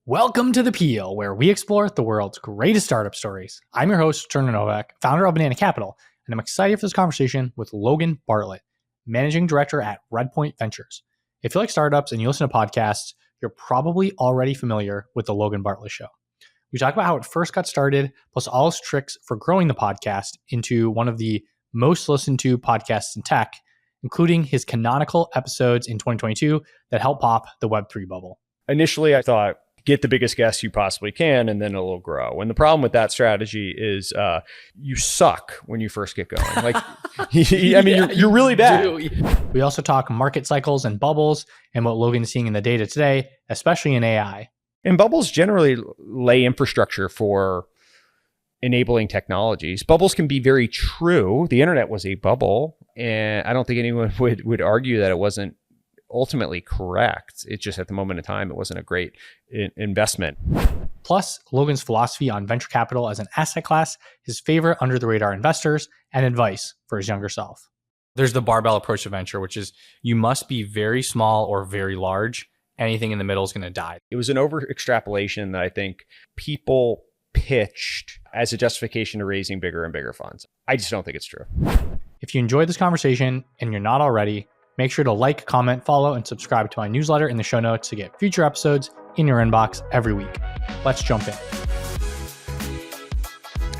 Welcome to The Peel, where we explore the world's greatest startup stories. I'm your host, Turner Novak, founder of Banana Capital, and I'm excited for this conversation with Logan Bartlett, managing director at Redpoint Ventures. If you like startups and you listen to podcasts, you're probably already familiar with the Logan Bartlett Show. We talk about how it first got started, plus all his tricks for growing the podcast into one of the most listened to podcasts in tech, including his canonical episodes in 2022 that helped pop the Web3 bubble. Initially, I thought, get the biggest guests you possibly can, and then it'll grow. And the problem with that strategy is you suck when you first get going. Like, you're really bad. We also talk market cycles and bubbles and what Logan is seeing in the data today, especially in AI. And bubbles generally lay infrastructure for enabling technologies. Bubbles can be very true. The internet was a bubble, and I don't think anyone would argue that it wasn't ultimately correct. It's just at the moment in time, it wasn't a great investment. Plus, Logan's philosophy on venture capital as an asset class, his favorite under-the-radar investors, and advice for his younger self. There's the barbell approach to venture, which is you must be very small or very large. Anything in the middle is going to die. It was an over-extrapolation that I think people pitched as a justification to raising bigger and bigger funds. I just don't think it's true. If you enjoyed this conversation and you're not already, make sure to like, comment, follow, and subscribe to my newsletter in the show notes to get future episodes in your inbox every week. Let's jump in. I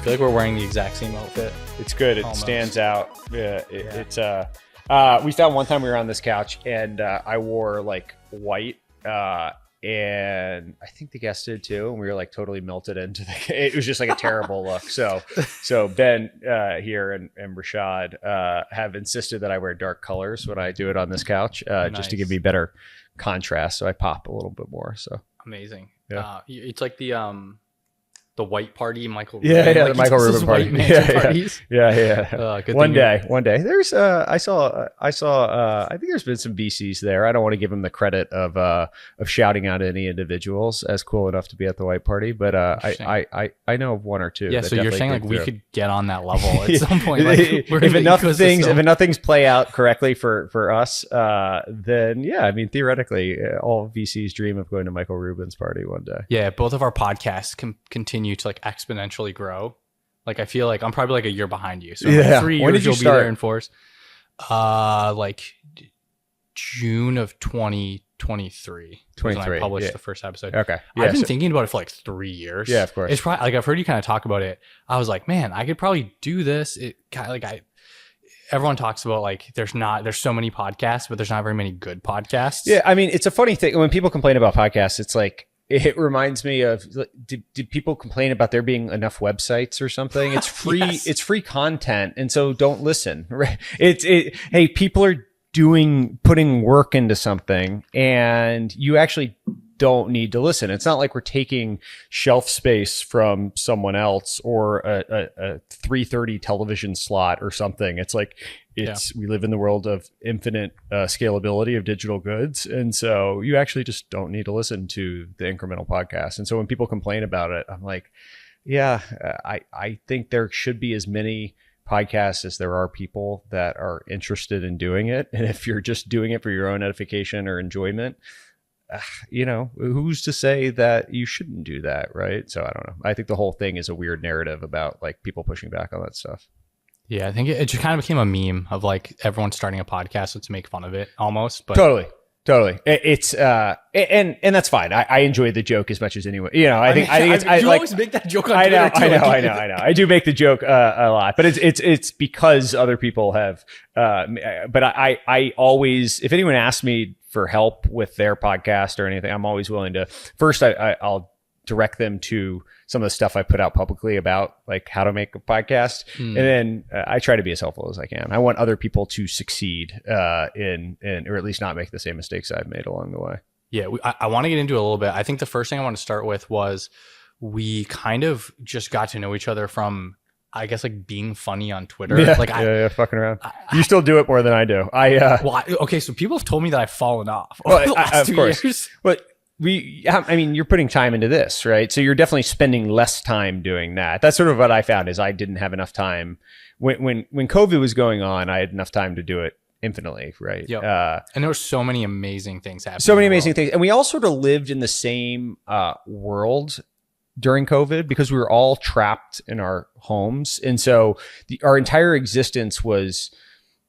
feel like we're wearing the exact same outfit. It's good. It Almost. Stands out. It's we found one time we were on this couch and I wore like white and I think the guest did too. And we were like totally melted into it was just like a terrible look. So Ben here and Rashad have insisted that I wear dark colors when I do it on this couch, just to give me better contrast. So I pop a little bit more. So amazing. Yeah. It's like the white party, Michael Rubin. Yeah, like the Michael Rubin party. Yeah. One day. There's I saw I think there's been some VCs there. I don't want to give them the credit of shouting out any individuals as cool enough to be at the white party, but I know of one or two. Yeah, so you're saying like we could get on that level at some point. Like, if enough things play out correctly for us, then yeah, I mean theoretically, all VCs dream of going to Michael Rubin's party one day. Yeah, both of our podcasts can continue to like exponentially grow. Like I feel like I'm probably like a year behind you. So in like 3 years when did you you'll start? be there in force. Like June of 2023. When I published the first episode. Okay. Yeah, I've been thinking about it for like 3 years. Yeah, of course. It's probably like I've heard you kind of talk about it. I was like, man, I could probably do this. It kind of like everyone talks about like there's so many podcasts, but there's not very many good podcasts. Yeah, I mean, it's a funny thing when people complain about podcasts. It's like it reminds me of did people complain about there being enough websites or something? It's free. Yes. It's free content, and so don't listen. Right? Hey, people are putting work into something, and you actually don't need to listen. It's not like we're taking shelf space from someone else or a 3:30 television slot or something. It's like we live in the world of infinite scalability of digital goods. And so you actually just don't need to listen to the incremental podcast. And so when people complain about it, I'm like, yeah, I think there should be as many podcasts as there are people that are interested in doing it. And if you're just doing it for your own edification or enjoyment, who's to say that you shouldn't do that, right? So I don't know. I think the whole thing is a weird narrative about like people pushing back on that stuff. Yeah, I think it just kind of became a meme of like everyone starting a podcast to make fun of it almost. But Totally. It's and that's fine. I enjoy the joke as much as anyone. I think it's you always make that joke on Twitter. I know. I do make the joke a lot, but it's because other people have. But I always, if anyone asks me for help with their podcast or anything, I'm always willing to. First, I'll direct them to some of the stuff I put out publicly about like how to make a podcast. And then I try to be as helpful as I can. I want other people to succeed in or at least not make the same mistakes I've made along the way. Yeah, I want to get into it a little bit. I think the first thing I want to start with was we kind of just got to know each other from, I guess, like being funny on Twitter. Yeah, fucking around. You still do it more than I do. Okay, so people have told me that I've fallen off over the last 2 years. But you're putting time into this, right? So you're definitely spending less time doing that. That's sort of what I found is I didn't have enough time. When COVID was going on, I had enough time to do it infinitely, right? Yep. And there were so many amazing things happening. So many amazing things. And we all sort of lived in the same world during COVID because we were all trapped in our homes. And so our entire existence was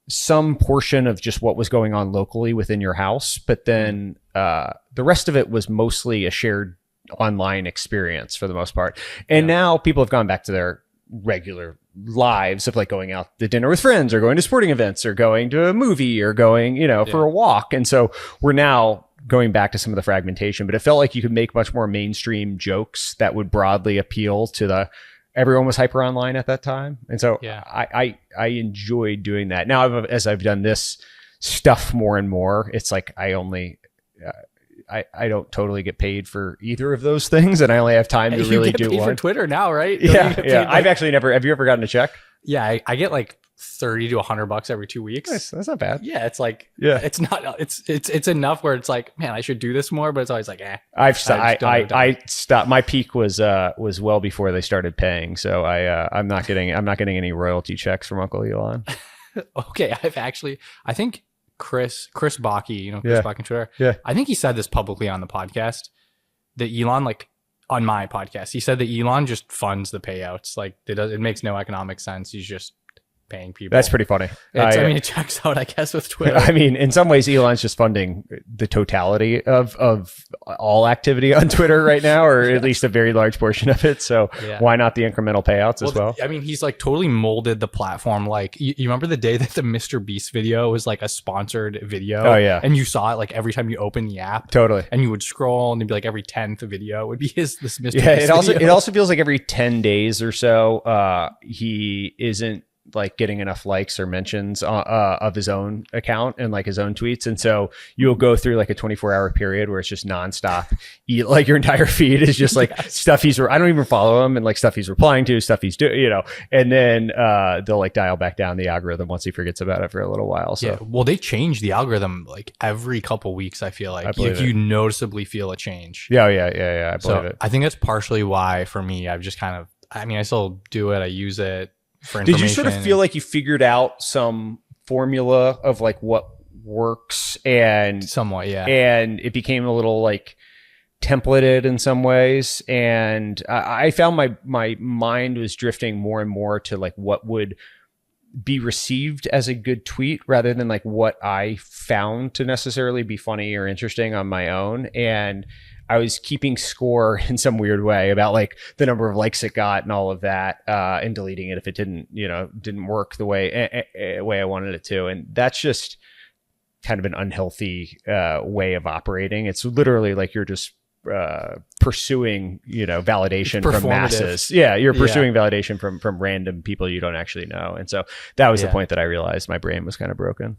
some portion of just what was going on locally within your house. But then the rest of it was mostly a shared online experience for the most part. And now people have gone back to their regular lives of like going out to dinner with friends or going to sporting events or going to a movie or going, for a walk. And so we're now going back to some of the fragmentation, but it felt like you could make much more mainstream jokes that would broadly appeal to everyone was hyper online at that time. And so I enjoyed doing that. Now, as I've done this stuff more and more, it's like I don't totally get paid for either of those things, and I only have time to really do one. For Twitter now, right? Yeah. I've actually never. Have you ever gotten a check? Yeah, I get like $30 to $100 every 2 weeks. Nice. That's not bad. Yeah, it's like it's not. It's enough where it's like, man, I should do this more, but it's always like, I stopped. My peak was well before they started paying, so I'm not getting any royalty checks from Uncle Elon. Okay, I think Chris Bakke, Chris Bakke on Twitter. Yeah. I think he said this publicly on the podcast that Elon, like on my podcast, he said that Elon just funds the payouts. Like it makes no economic sense. He's just paying people. That's pretty funny. It checks out, I guess, with Twitter. I mean, in some ways, Elon's just funding the totality of all activity on Twitter right now, or at least a very large portion of it. So why not the incremental payouts as well? I mean, he's like totally molded the platform. Like you remember the day that the Mr. Beast video was like a sponsored video? Oh yeah. And you saw it like every time you open the app. Totally. And you would scroll and it'd be like every 10th video would be this Mr. Beast it also feels like every 10 days or so, he isn't like getting enough likes or mentions of his own account and like his own tweets. And so you'll go through like a 24-hour period where it's just nonstop. Like your entire feed is just like stuff I don't even follow him, and like stuff he's replying to, stuff he's doing, and then they'll like dial back down the algorithm once he forgets about it for a little while. So well, they change the algorithm like every couple weeks. I feel like you noticeably feel a change. Yeah. I believe it. I think that's partially why for me, I've just kind of, I still do it. I use it. Did you sort of feel like you figured out some formula of like what works and somewhat, and it became a little like templated in some ways, and I found my mind was drifting more and more to like what would be received as a good tweet rather than like what I found to necessarily be funny or interesting on my own. And I was keeping score in some weird way about like the number of likes it got and all of that, and deleting it if it didn't work the way I wanted it to. And that's just kind of an unhealthy way of operating. It's literally like you're just pursuing validation from masses. You're pursuing validation from random people you don't actually know. And so that was the point that I realized my brain was kind of broken.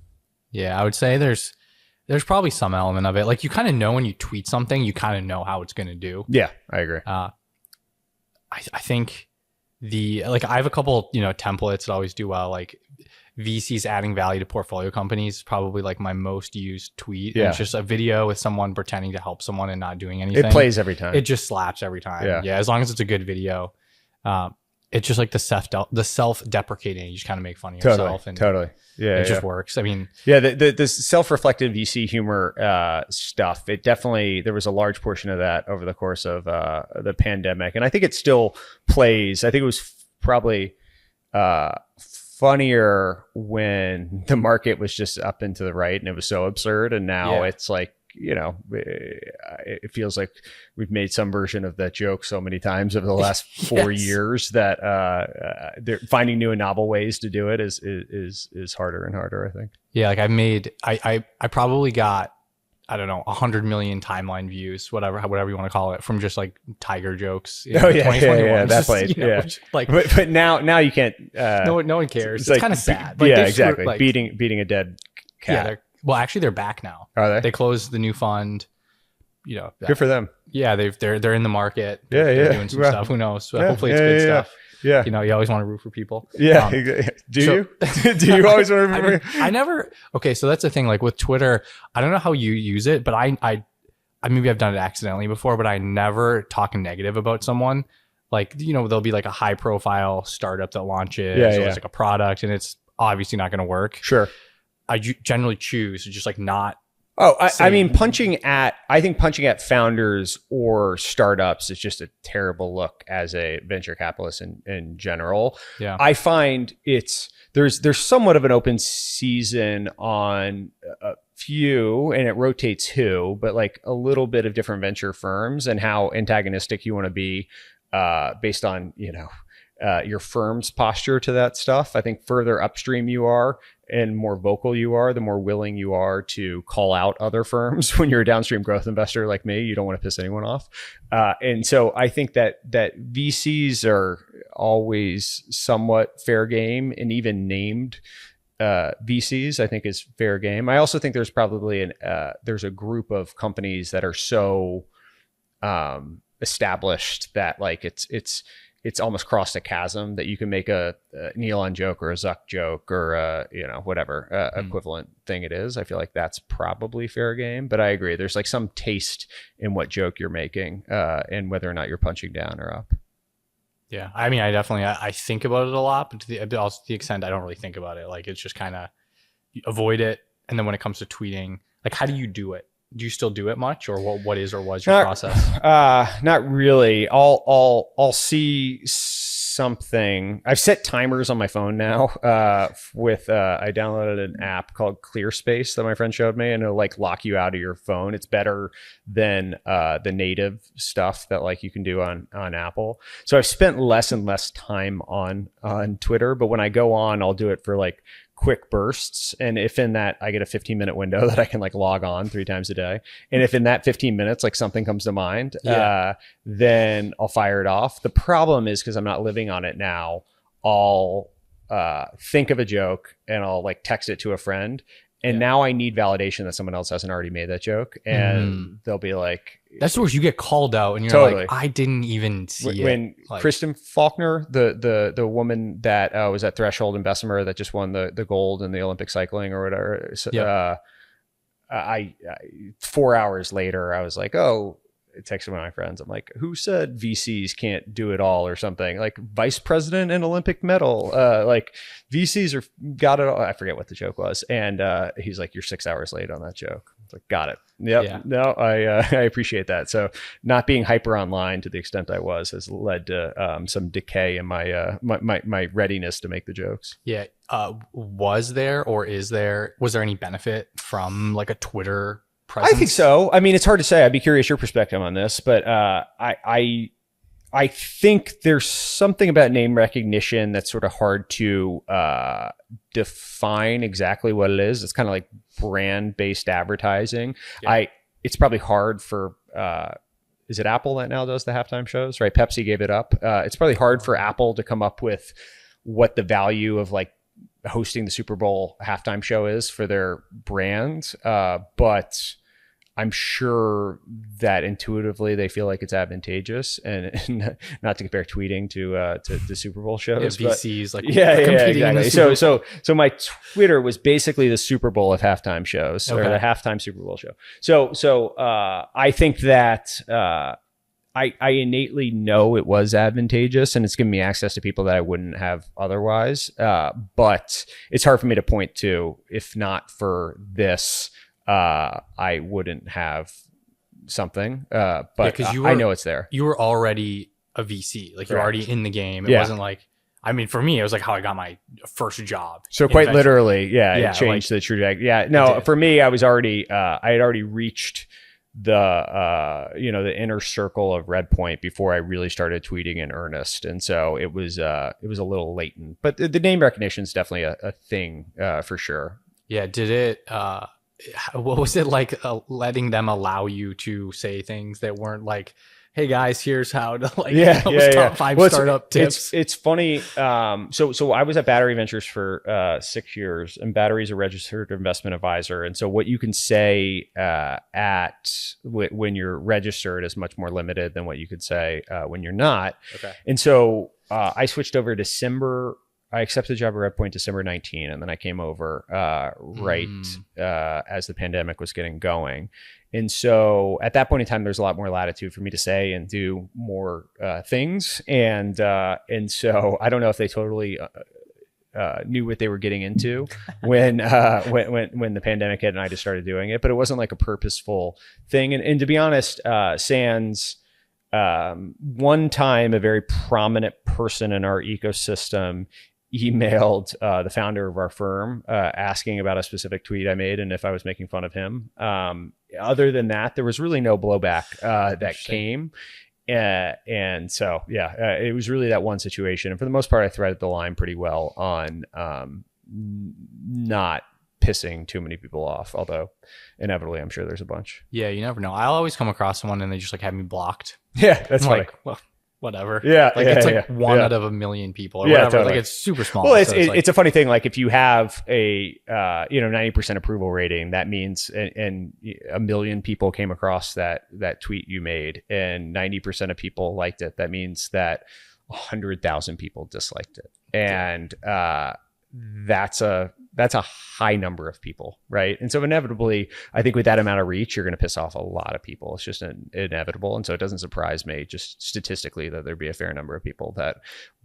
I would say there's probably some element of it. Like you kind of know when you tweet something, you kind of know how it's going to do. Yeah, I agree. I think I have a couple, templates that always do well. Like VCs adding value to portfolio companies is probably like my most used tweet. Yeah. It's just a video with someone pretending to help someone and not doing anything. It plays every time. It just slaps every time. Yeah. As long as it's a good video. It's just like the self-deprecating. You just kind of make fun of yourself. And totally. Yeah. It just works. I mean, the self-reflective VC humor stuff, it definitely, there was a large portion of that over the course of the pandemic. And I think it still plays. I think it was probably funnier when the market was just up and to the right and it was so absurd. And now it's like, it feels like we've made some version of that joke so many times over the last 4 years that they're finding new and novel ways to do it is harder and harder, I think. Yeah, like I probably got, I don't know, 100 million timeline views, whatever you want to call it, from just like tiger jokes. That played. Like, but now you can't. No one cares. It's like, kind of sad. Like, exactly. Like, beating a dead cat. Well, actually, they're back now. Are they? They closed the new fund. Good for them. Yeah, they're in the market. They're doing some stuff. Who knows? Hopefully, it's good stuff. Yeah. You always want to root for people. Yeah. Do you always want to root for? I never. Okay, so that's the thing. Like with Twitter, I don't know how you use it, but I maybe I've done it accidentally before, but I never talk negative about someone. Like there'll be like a high profile startup that launches, or it's like a product, and it's obviously not going to work. Sure. generally choose to just like not. Oh, I mean, I think punching at founders or startups is just a terrible look as a venture capitalist in general. Yeah. I find there's somewhat of an open season on a few, and it rotates who, but like a little bit of different venture firms and how antagonistic you want to be based on, your firm's posture to that stuff. I think further upstream you are and more vocal you are, the more willing you are to call out other firms. When you're a downstream growth investor like me, you don't want to piss anyone off. And so I think that VCs are always somewhat fair game, and even named VCs I think is fair game. I also think there's probably there's a group of companies that are so established that like it's almost crossed a chasm that you can make a Elon joke or a Zuck joke or whatever equivalent thing it is. I feel like that's probably fair game, but I agree. There's like some taste in what joke you're making and whether or not you're punching down or up. Yeah. I mean, I think about it a lot, but to the extent I don't really think about it. Like it's just kind of avoid it. And then when it comes to tweeting, like how do you do it? Do you still do it much, or what is or was your process? Not really. I'll see something. I've set timers on my phone now. I downloaded an app called ClearSpace that my friend showed me, and it'll like lock you out of your phone. It's better than the native stuff that like you can do on Apple. So I've spent less and less time on Twitter, but when I go on, I'll do it for like quick bursts. And if in that I get a 15-minute window that I can like log on 3 times a day. And if in that 15 minutes, like something comes to mind, then I'll fire it off. The problem is because I'm not living on it now, I'll think of a joke and I'll like text it to a friend. And now I need validation that someone else hasn't already made that joke. And they'll be like, that's where you get called out and you're like, I didn't even see when it. Like, Kristen Faulkner, the woman that was at Threshold in Bessemer that just won the gold in the Olympic cycling or whatever. So, I 4 hours later, I was like, I texted one of my friends. I'm like, who said VCs can't do it all or something? Like vice president and Olympic medal. Like VCs got it all. I forget what the joke was. And he's like, you're 6 hours late on that joke. I was like, got it. Yep. Yeah. No, I appreciate that. So not being hyper online to the extent I was has led to some decay in my readiness to make the jokes. Yeah. Was there any benefit from like a Twitter presence? I think so. I mean, it's hard to say. I'd be curious your perspective on this, but I think there's something about name recognition that's sort of hard to define exactly what it is. It's kind of like brand-based advertising. Yeah. It's probably hard for is it Apple that now does the halftime shows, right? Pepsi gave it up. It's probably hard for Apple to come up with what the value of like hosting the Super Bowl halftime show is for their brand. But I'm sure that intuitively they feel like it's advantageous, and not to compare tweeting to the Super Bowl shows. Yeah, VCs like competing exactly. So my Twitter was basically the Super Bowl of halftime shows, or the halftime Super Bowl show. So I think that I innately know it was advantageous, and it's given me access to people that I wouldn't have otherwise. But it's hard for me to point to, if not for this, I wouldn't have something, but I know it's there. You were already a VC, like you're already in the game. It wasn't like, I mean, for me, it was like how I got my first job. So quite literally, it changed the trajectory. Yeah, no, for me, I was already, I had already reached the inner circle of Redpoint before I really started tweeting in earnest, and so it was a little latent. But the name recognition is definitely a thing for sure. Yeah. Did it? What was it like letting them allow you to say things that weren't like, hey guys, here's how to top 5 startup tips? It's funny. So I was at Battery Ventures for 6 years, and Battery is a registered investment advisor. And so what you can say when you're registered is much more limited than what you could say when you're not. Okay. And so I switched over I accepted the job at Redpoint December 19, and then I came over as the pandemic was getting going. And so at that point in time, there's a lot more latitude for me to say and do more things. And so I don't know if they totally knew what they were getting into when the pandemic hit and I just started doing it. But it wasn't like a purposeful thing. And to be honest, sans one time a very prominent person in our ecosystem emailed the founder of our firm asking about a specific tweet I made and if I was making fun of him. Other than that, there was really no blowback that came. And so, it was really that one situation. And for the most part, I threaded the line pretty well on not pissing too many people off, although inevitably I'm sure there's a bunch. Yeah, you never know. I'll always come across someone and they just like have me blocked. Yeah, that's funny. Like, well, whatever. Yeah, like it's like one out of a million people or whatever. Totally. Like it's super small. Well, so it's a funny thing. Like if you have a 90% approval rating, that means and a million people came across that tweet you made, and 90% of people liked it. That means that 100,000 people disliked it, and that's a high number of people, right? And so inevitably, I think with that amount of reach, you're going to piss off a lot of people. It's just inevitable. And so it doesn't surprise me just statistically that there'd be a fair number of people that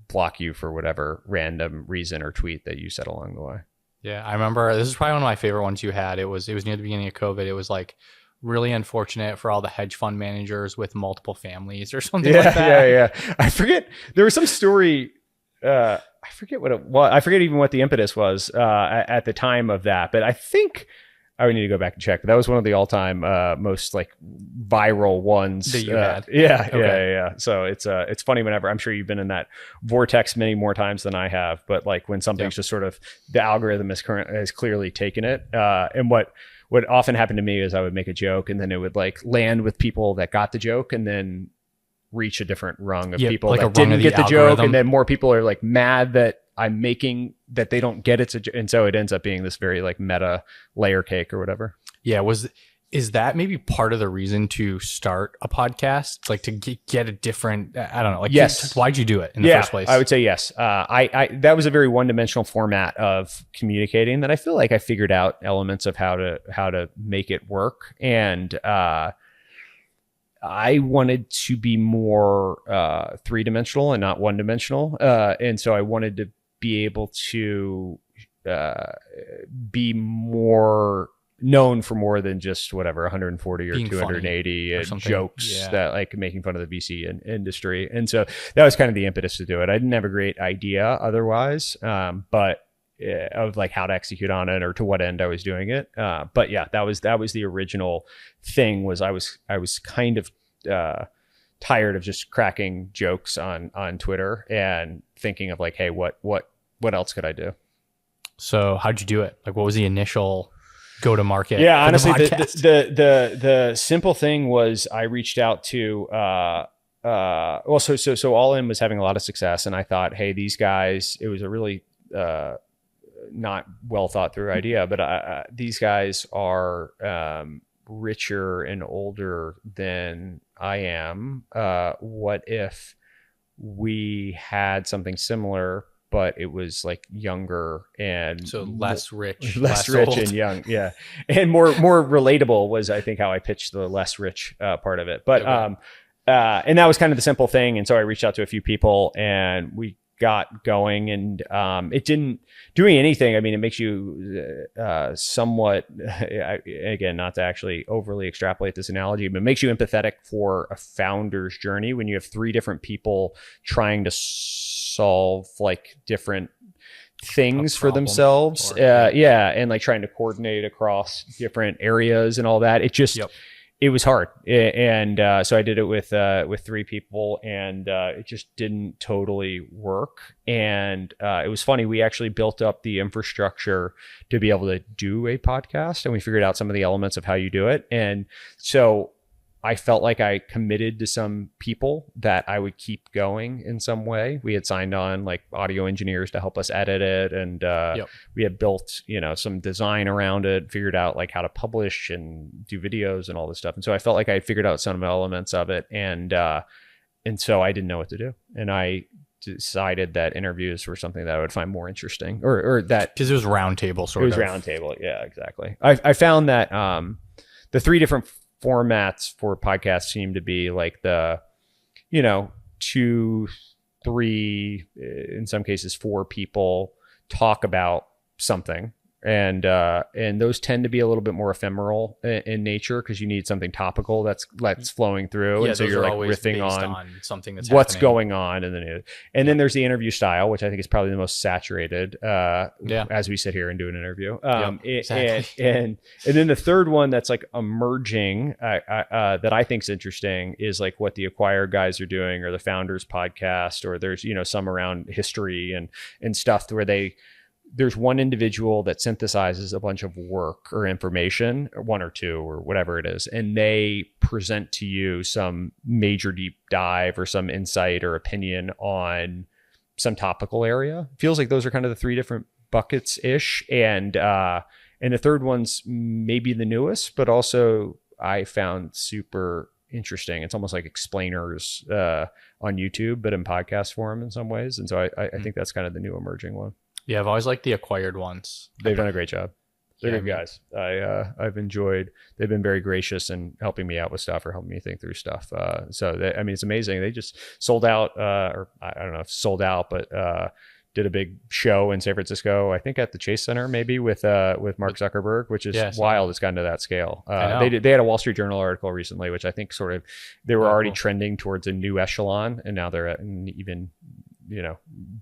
block you for whatever random reason or tweet that you said along the way. Yeah, I remember this is probably one of my favorite ones you had. It was near the beginning of COVID. It was like really unfortunate for all the hedge fund managers with multiple families or something like that. Yeah. I forget. There was some story. I forget what it was. I forget even what the impetus was at the time of that. But I think I would need to go back and check. But that was one of the all-time most like viral ones that you had. Yeah. So it's funny whenever I'm sure you've been in that vortex many more times than I have. But like when something's just sort of the algorithm has clearly taken it. And what often happened to me is I would make a joke and then it would like land with people that got the joke and then reach a different rung of people like that didn't get the joke, and then more people are like mad that I'm making that they don't get it, and so it ends up being this very like meta layer cake or whatever. Yeah, is that maybe part of the reason to start a podcast? It's like to get a different, I don't know, like yes. Why'd you do it in the first place? I would say yes. I that was a very one-dimensional format of communicating that I feel like I figured out elements of how to make it work, and I wanted to be more three-dimensional and not one-dimensional. And so I wanted to be able to be more known for more than just whatever 140 or being 280 and jokes that like making fun of the VC industry. And so that was kind of the impetus to do it. I didn't have a great idea otherwise, but of like how to execute on it or to what end I was doing it. But yeah, that was the original thing. Was I was kind of tired of just cracking jokes on Twitter and thinking of like, hey, what else could I do? So how'd you do it? Like, what was the initial go to market? Yeah, honestly, the simple thing was I reached out to so All In was having a lot of success, and I thought, hey, these guys, it was a really not well thought through idea, but these guys are richer and older than I am. What if we had something similar, but it was like younger and so less rich old. And young, yeah, and more relatable was I think how I pitched the less rich part of it. But and that was kind of the simple thing. And so I reached out to a few people, and we got going, and it didn't doing anything. I mean, it makes you somewhat, again, not to actually overly extrapolate this analogy, but it makes you empathetic for a founder's journey when you have three different people trying to solve like different things for themselves. And like trying to coordinate across different areas and all that. It just it was hard, and so I did it with three people, and it just didn't totally work. And it was funny. We actually built up the infrastructure to be able to do a podcast, and we figured out some of the elements of how you do it. And so I felt like I committed to some people that I would keep going in some way. We had signed on like audio engineers to help us edit it. And we had built, some design around it, figured out like how to publish and do videos and all this stuff. And so I felt like I had figured out some elements of it. And so I didn't know what to do. And I decided that interviews were something that I would find more interesting, or that, because it was roundtable sort of. It was roundtable. Yeah, exactly. I found that the three different formats for podcasts seem to be like the 2, 3, in some cases 4 people talk about something. And those tend to be a little bit more ephemeral in nature because you need something topical that's flowing through. Yeah, and so those you're are like always riffing based on something that's what's happening. going on. And then there's the interview style, which I think is probably the most saturated as we sit here and do an interview. Exactly. And then the third one that's like emerging that I think is interesting is like what the Acquire guys are doing, or the Founders podcast, or there's, some around history and stuff where there's one individual that synthesizes a bunch of work or information, or one or two or whatever it is, and they present to you some major deep dive or some insight or opinion on some topical area. Feels like those are kind of the three different buckets ish. And the third one's maybe the newest, but also I found super interesting. It's almost like explainers on YouTube, but in podcast form in some ways. And so I think that's kind of the new emerging one. Yeah, I've always liked the acquired ones. They've done a great job. They're Yeah, good guys. I've enjoyed. They've been very gracious in helping me out with stuff or helping me think through stuff. It's amazing. They just sold out, or I don't know if sold out, but did a big show in San Francisco. I think at the Chase Center, maybe with Mark Zuckerberg, which is wild. It's gotten to that scale. They had a Wall Street Journal article recently, which I think they were already trending towards a new echelon, and now they're at an even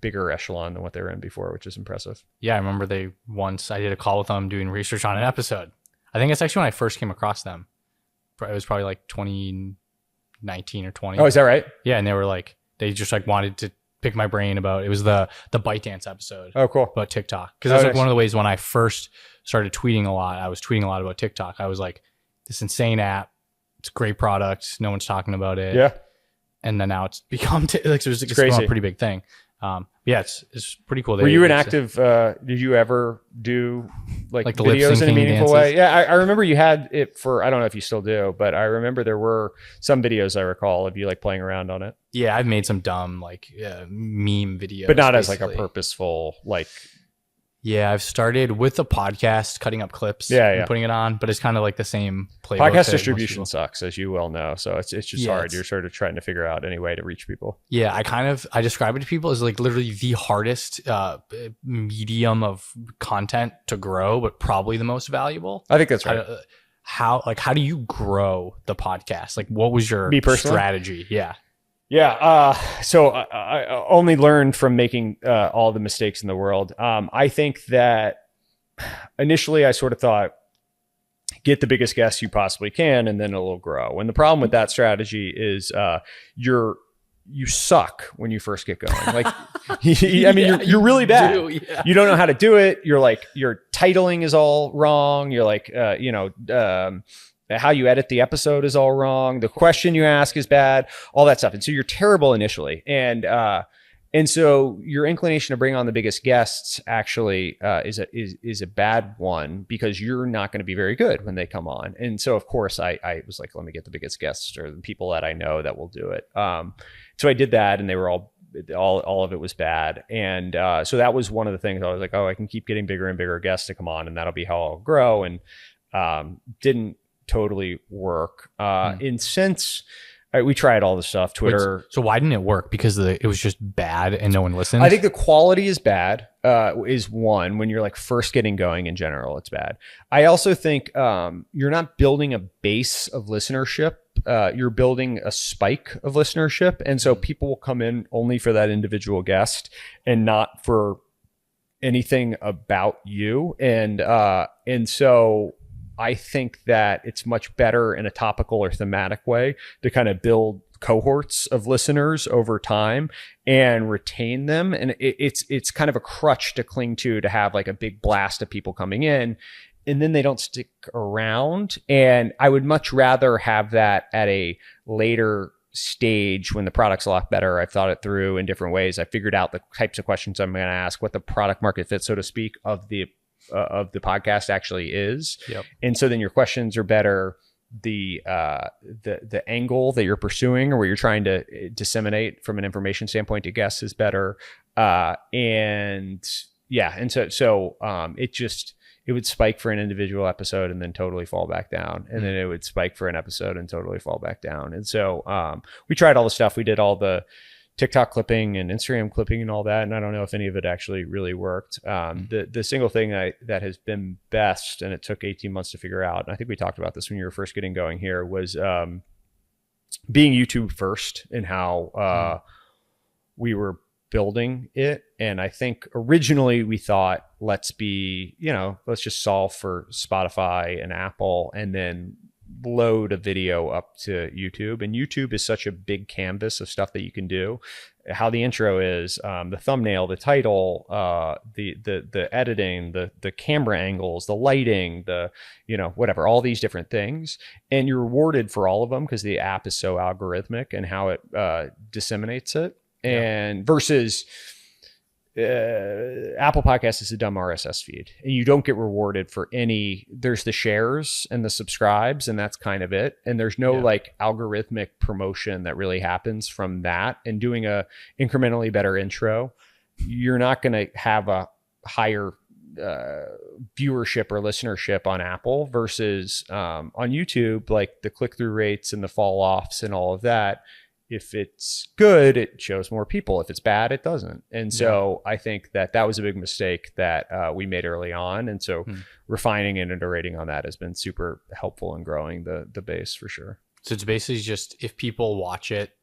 bigger echelon than what they were in before, which is impressive. Yeah, I remember I did a call with them doing research on an episode. I think it's actually when I first came across them. It was probably like 2019 or 20. Oh, is that right? Yeah, and they just like wanted to pick my brain about, it was the ByteDance episode. Oh, cool. About TikTok. Because that's like one of the ways when I first started tweeting a lot, I was tweeting a lot about TikTok. I was like, this insane app, it's a great product, no one's talking about it. Yeah. And then now it's become it's become a pretty big thing. It's pretty cool. Were you an active? Did you ever do like the videos in a meaningful dances? way? Yeah, I remember you had it for. I don't know if you still do, but I remember there were some videos I recall of you like playing around on it. Yeah, I've made some dumb meme videos, but not as like a purposeful like. Yeah, I've started with the podcast, cutting up clips, and putting it on, but it's kind of like the same playbook. Podcast distribution sucks, as you well know. So it's just hard. You're sort of trying to figure out any way to reach people. Yeah, I describe it to people as like literally the hardest medium of content to grow, but probably the most valuable. I think that's right. How do you grow the podcast? Like, what was your strategy? Yeah. Yeah. So I only learned from making all the mistakes in the world. I think that initially I sort of thought, get the biggest guests you possibly can, and then it'll grow. And the problem with that strategy is you suck when you first get going. Like, you're really bad. You don't know how to do it. You're like, your titling is all wrong. You're like, how you edit the episode is all wrong. The question you ask is bad, all that stuff. And so you're terrible initially. And so your inclination to bring on the biggest guests actually is a bad one, because you're not going to be very good when they come on. And so of course I was like, let me get the biggest guests, or the people that I know that will do it. So I did that, and they were all of it was bad. And so that was one of the things I was like, oh, I can keep getting bigger and bigger guests to come on, and that'll be how I'll grow. And didn't totally work. In sense, we tried all this stuff, Twitter. So why didn't it work? Because it was just bad and no one listened? I think the quality is bad, is one. When you're like first getting going in general, it's bad. I also think you're not building a base of listenership. You're building a spike of listenership. And so people will come in only for that individual guest and not for anything about you. And so I think that it's much better in a topical or thematic way to kind of build cohorts of listeners over time and retain them. And it's kind of a crutch to cling to have like a big blast of people coming in, and then they don't stick around. And I would much rather have that at a later stage when the product's a lot better. I've thought it through in different ways. I figured out the types of questions I'm going to ask, what the product market fit, so to speak, of the podcast actually is. Yep. And so then your questions are better. The angle that you're pursuing, or where you're trying to disseminate from an information standpoint to guests, is better. And so it would spike for an individual episode and then totally fall back down. And then it would spike for an episode and totally fall back down. And so we tried all the stuff. We did all the TikTok clipping and Instagram clipping and all that. And I don't know if any of it actually really worked. The single thing that has been best, and it took 18 months to figure out, and I think we talked about this when you were first getting going here, was being YouTube first and how we were building it. And I think originally we thought, let's just solve for Spotify and Apple and then load a video up to YouTube. And YouTube is such a big canvas of stuff that you can do. How the intro is, the thumbnail, the title, the editing, the camera angles, the lighting, whatever, all these different things. And you're rewarded for all of them because the app is so algorithmic and how it disseminates it. And versus Apple Podcasts is a dumb RSS feed, and you don't get rewarded for any. There's the shares and the subscribes, and that's kind of it. And there's no like algorithmic promotion that really happens from that. And doing a incrementally better intro, you're not going to have a higher viewership or listenership on Apple versus on YouTube, like the click-through rates and the fall-offs and all of that. If it's good, it shows more people. If it's bad, it doesn't. And so I think that was a big mistake that we made early on. And so refining and iterating on that has been super helpful in growing the base for sure. So it's basically just if people watch it,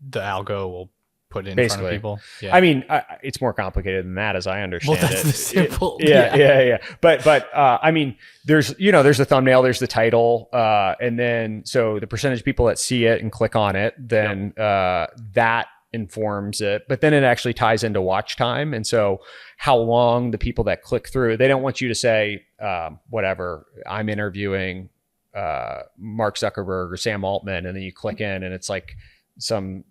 the algo will put it in front of people. Yeah. I mean, it's more complicated than that, as I understand well, that's it. The simple. Yeah. But I mean, there's a thumbnail, there's the title, and then so the percentage of people that see it and click on it, then that informs it. But then it actually ties into watch time, and so how long the people that click through, they don't want you to say whatever. I'm interviewing Mark Zuckerberg or Sam Altman, and then you click in, and it's like someone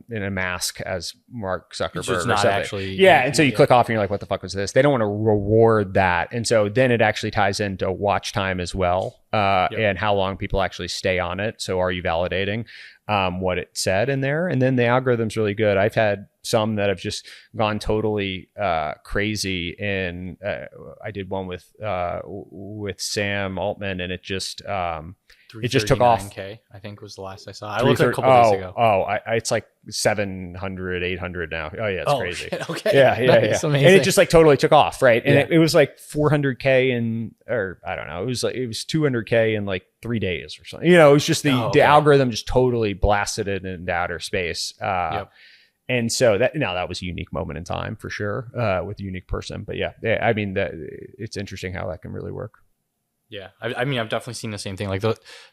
in a mask as Mark Zuckerberg so it's not actually and so you click off and you're like, what the fuck was this? They don't want to reward that. And so then it actually ties into watch time as well, and how long people actually stay on it. So are you validating what it said in there? And then the algorithm's really good. I've had some that have just gone totally crazy, and I did one with Sam Altman, and it just took off. I think was the last I saw. I looked a couple days ago. It's like 700, 800 now. Oh yeah, it's crazy. Shit. Okay. Yeah. Amazing. And it just like totally took off, right? And it was like 400K or I don't know. It was 200K in like 3 days or something. It was just the algorithm just totally blasted it into outer space. And so that was a unique moment in time for sure, with a unique person. But I mean, it's interesting how that can really work. Yeah. I mean, I've definitely seen the same thing. Like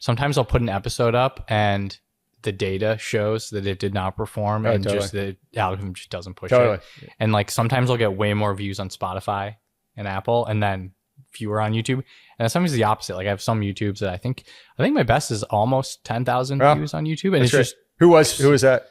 sometimes I'll put an episode up and the data shows that it did not perform just the algorithm just doesn't push it. And like sometimes I'll get way more views on Spotify and Apple and then fewer on YouTube. And sometimes the opposite. Like I have some YouTubes that I think my best is almost 10,000 views on YouTube. And it's just who was that?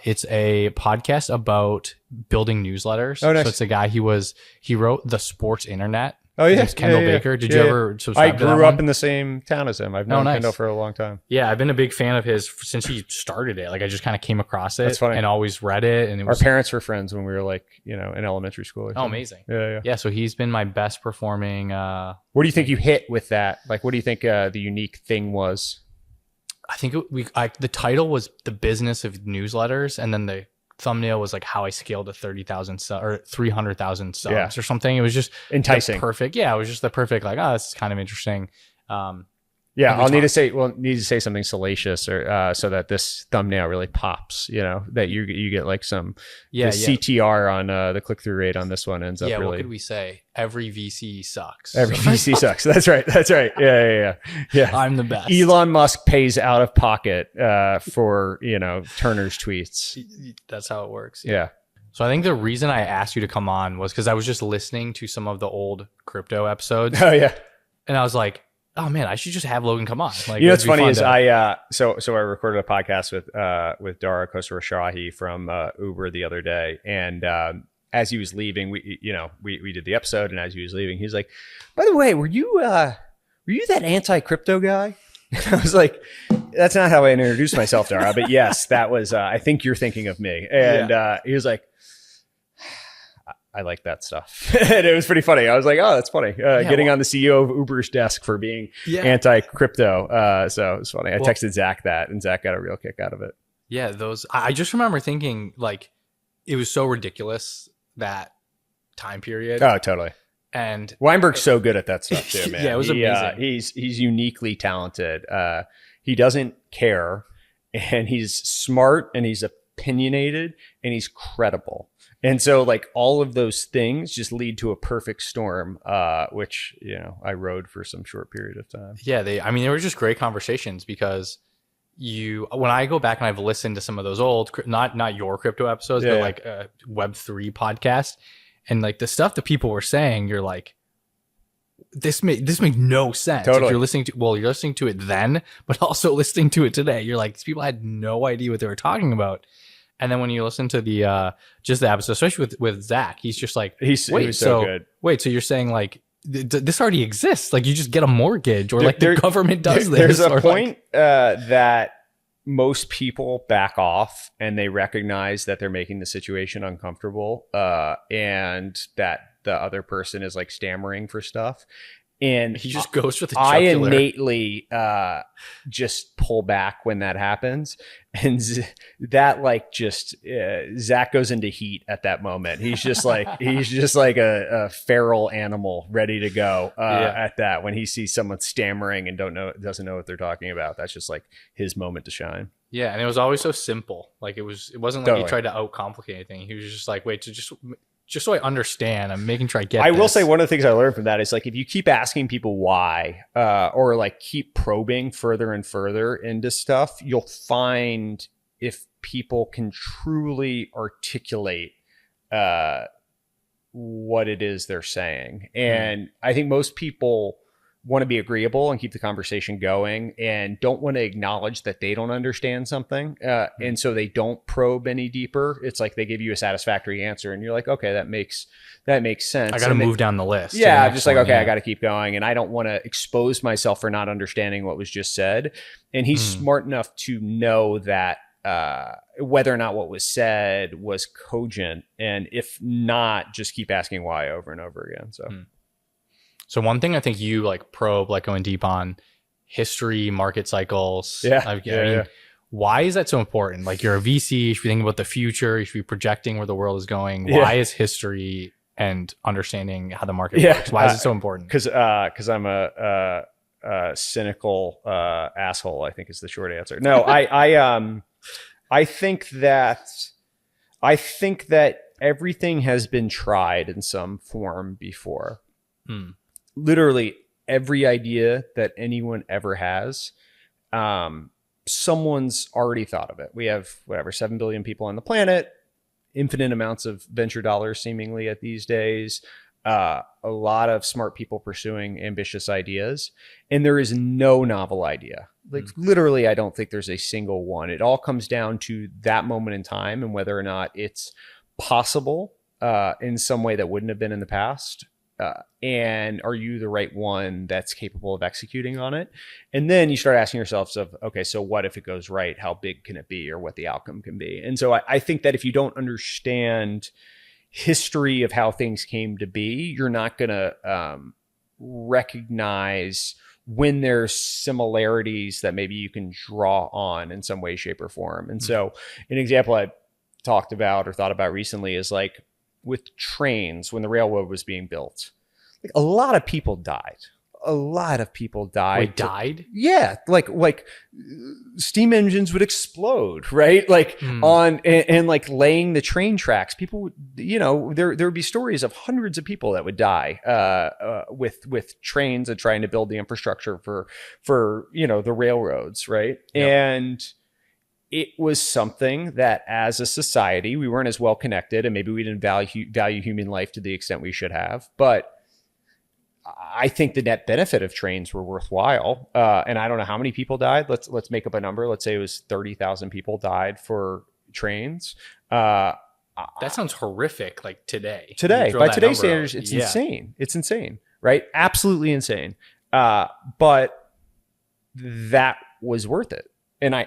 It's a podcast about building newsletters. Oh, nice. So it's a guy, he wrote The Sports Internet. Oh yeah, it's Kendall Baker. Did you ever subscribe to that? I grew up in the same town as him. I've known Kendall for a long time. Yeah, I've been a big fan of his since he started it. Like I just kind of came across it. That's funny. And always read it. And our parents were friends when we were like, in elementary school. Oh, amazing. Yeah. So he's been my best performing. What do you think you hit with that? Like, what do you think the unique thing was? I think the title was The Business of Newsletters, and then the thumbnail was like how I scaled to 30,000 or 300,000 subs or something. It was just enticing. Perfect. Yeah. It was just the perfect, like, this is kind of interesting. We'll need to say something salacious or so that this thumbnail really pops, that you get like some CTR on the click-through rate on this one ends up really. What could we say? Every VC sucks. Every VC sucks. That's right. Yeah. I'm the best. Elon Musk pays out of pocket for, Turner's tweets. That's how it works. Yeah. So I think the reason I asked you to come on was because I was just listening to some of the old crypto episodes. Oh yeah. And I was like, oh man, I should just have Logan come on. Like, what's funny is I recorded a podcast with Dara Khosrowshahi from Uber the other day, and as he was leaving, we did the episode, and as he was leaving, he's like, "By the way, were you that anti-crypto guy?" And I was like, "That's not how I introduced myself, Dara, but yes, that was. I think you're thinking of me." And he was like, I like that stuff. And it was pretty funny. I was like, oh, that's funny. Getting on the CEO of Uber's desk for being anti-crypto. So it was funny. I texted Zach that, and Zach got a real kick out of it. Yeah, those I just remember thinking like it was so ridiculous that time period. Oh, totally. And Weinberg's so good at that stuff too, man. Yeah, it was amazing. He's uniquely talented. He doesn't care, and he's smart, and he's opinionated, and he's credible. And so like all of those things just lead to a perfect storm, which, I rode for some short period of time. Yeah, they were just great conversations because when I go back and I've listened to some of those old, not your crypto episodes, but like Web3 podcast, and like the stuff that people were saying, you're like, this makes no sense. Totally. If you're listening to it then, but also listening to it today, you're like, these people had no idea what they were talking about. And then when you listen to the just the episode, especially with Zach, he's just like, he was so good. Wait, so you're saying like this already exists? Like you just get a mortgage, or like the government does this? There's a point that most people back off and they recognize that they're making the situation uncomfortable, and that the other person is like stammering for stuff. And he just goes for the jugular. I jugular. innately just pull back when that happens. And that like just Zach goes into heat at that moment. He's just like a feral animal ready to go at that when he sees someone stammering and doesn't know what they're talking about. That's just like his moment to shine. Yeah, and it was always so simple. Like it wasn't like he tried to outcomplicate anything. He was just like, wait, so just so I understand, I'm making sure I get I this. will say one of the things I learned from that is like if you keep asking people why, or like keep probing further and further into stuff, you'll find if people can truly articulate what it is they're saying. And I think most people want to be agreeable and keep the conversation going and don't want to acknowledge that they don't understand something. And so they don't probe any deeper. It's like they give you a satisfactory answer and you're like, okay, that makes sense. I got to move down the list. Yeah. I'm just like, okay, I got to keep going. And I don't want to expose myself for not understanding what was just said. And he's smart enough to know that whether or not what was said was cogent. And if not, just keep asking why over and over again. So one thing I think you like probe, like going deep on history, market cycles. Yeah. Why is that so important? Like you're a VC, you should be thinking about the future, you should be projecting where the world is going. Why is history and understanding how the market works? Why is it so important? Because I'm a cynical asshole, I think is the short answer. No, I think that everything has been tried in some form before. Literally every idea that anyone ever has, someone's already thought of it. We have 7 billion people on the planet, infinite amounts of venture dollars seemingly at these days, a lot of smart people pursuing ambitious ideas, and there is no novel idea. Like literally, I don't think there's a single one. It all comes down to that moment in time and whether or not it's possible in some way that wouldn't have been in the past. And are you the right one that's capable of executing on it? And then you start asking yourself, okay, so what if it goes right? How big can it be, or what the outcome can be? And so I think that if you don't understand history of how things came to be, you're not going to recognize when there's similarities that maybe you can draw on in some way, shape, or form. And so an example I talked about or thought about recently is like, with trains, when the railroad was being built, like a lot of people died. Wait, died? Yeah. Like steam engines would explode, right? Like and like laying the train tracks, people would, there would be stories of hundreds of people that would die with trains and trying to build the infrastructure for the railroads, right? Yep. And it was something that as a society, we weren't as well connected, and maybe we didn't value human life to the extent we should have. But I think the net benefit of trains were worthwhile. And I don't know how many people died. Let's make up a number. Let's say it was 30,000 people died for trains. That sounds horrific. Like today. By today's standards, it's insane. It's insane, right? Absolutely insane. But that was worth it. And I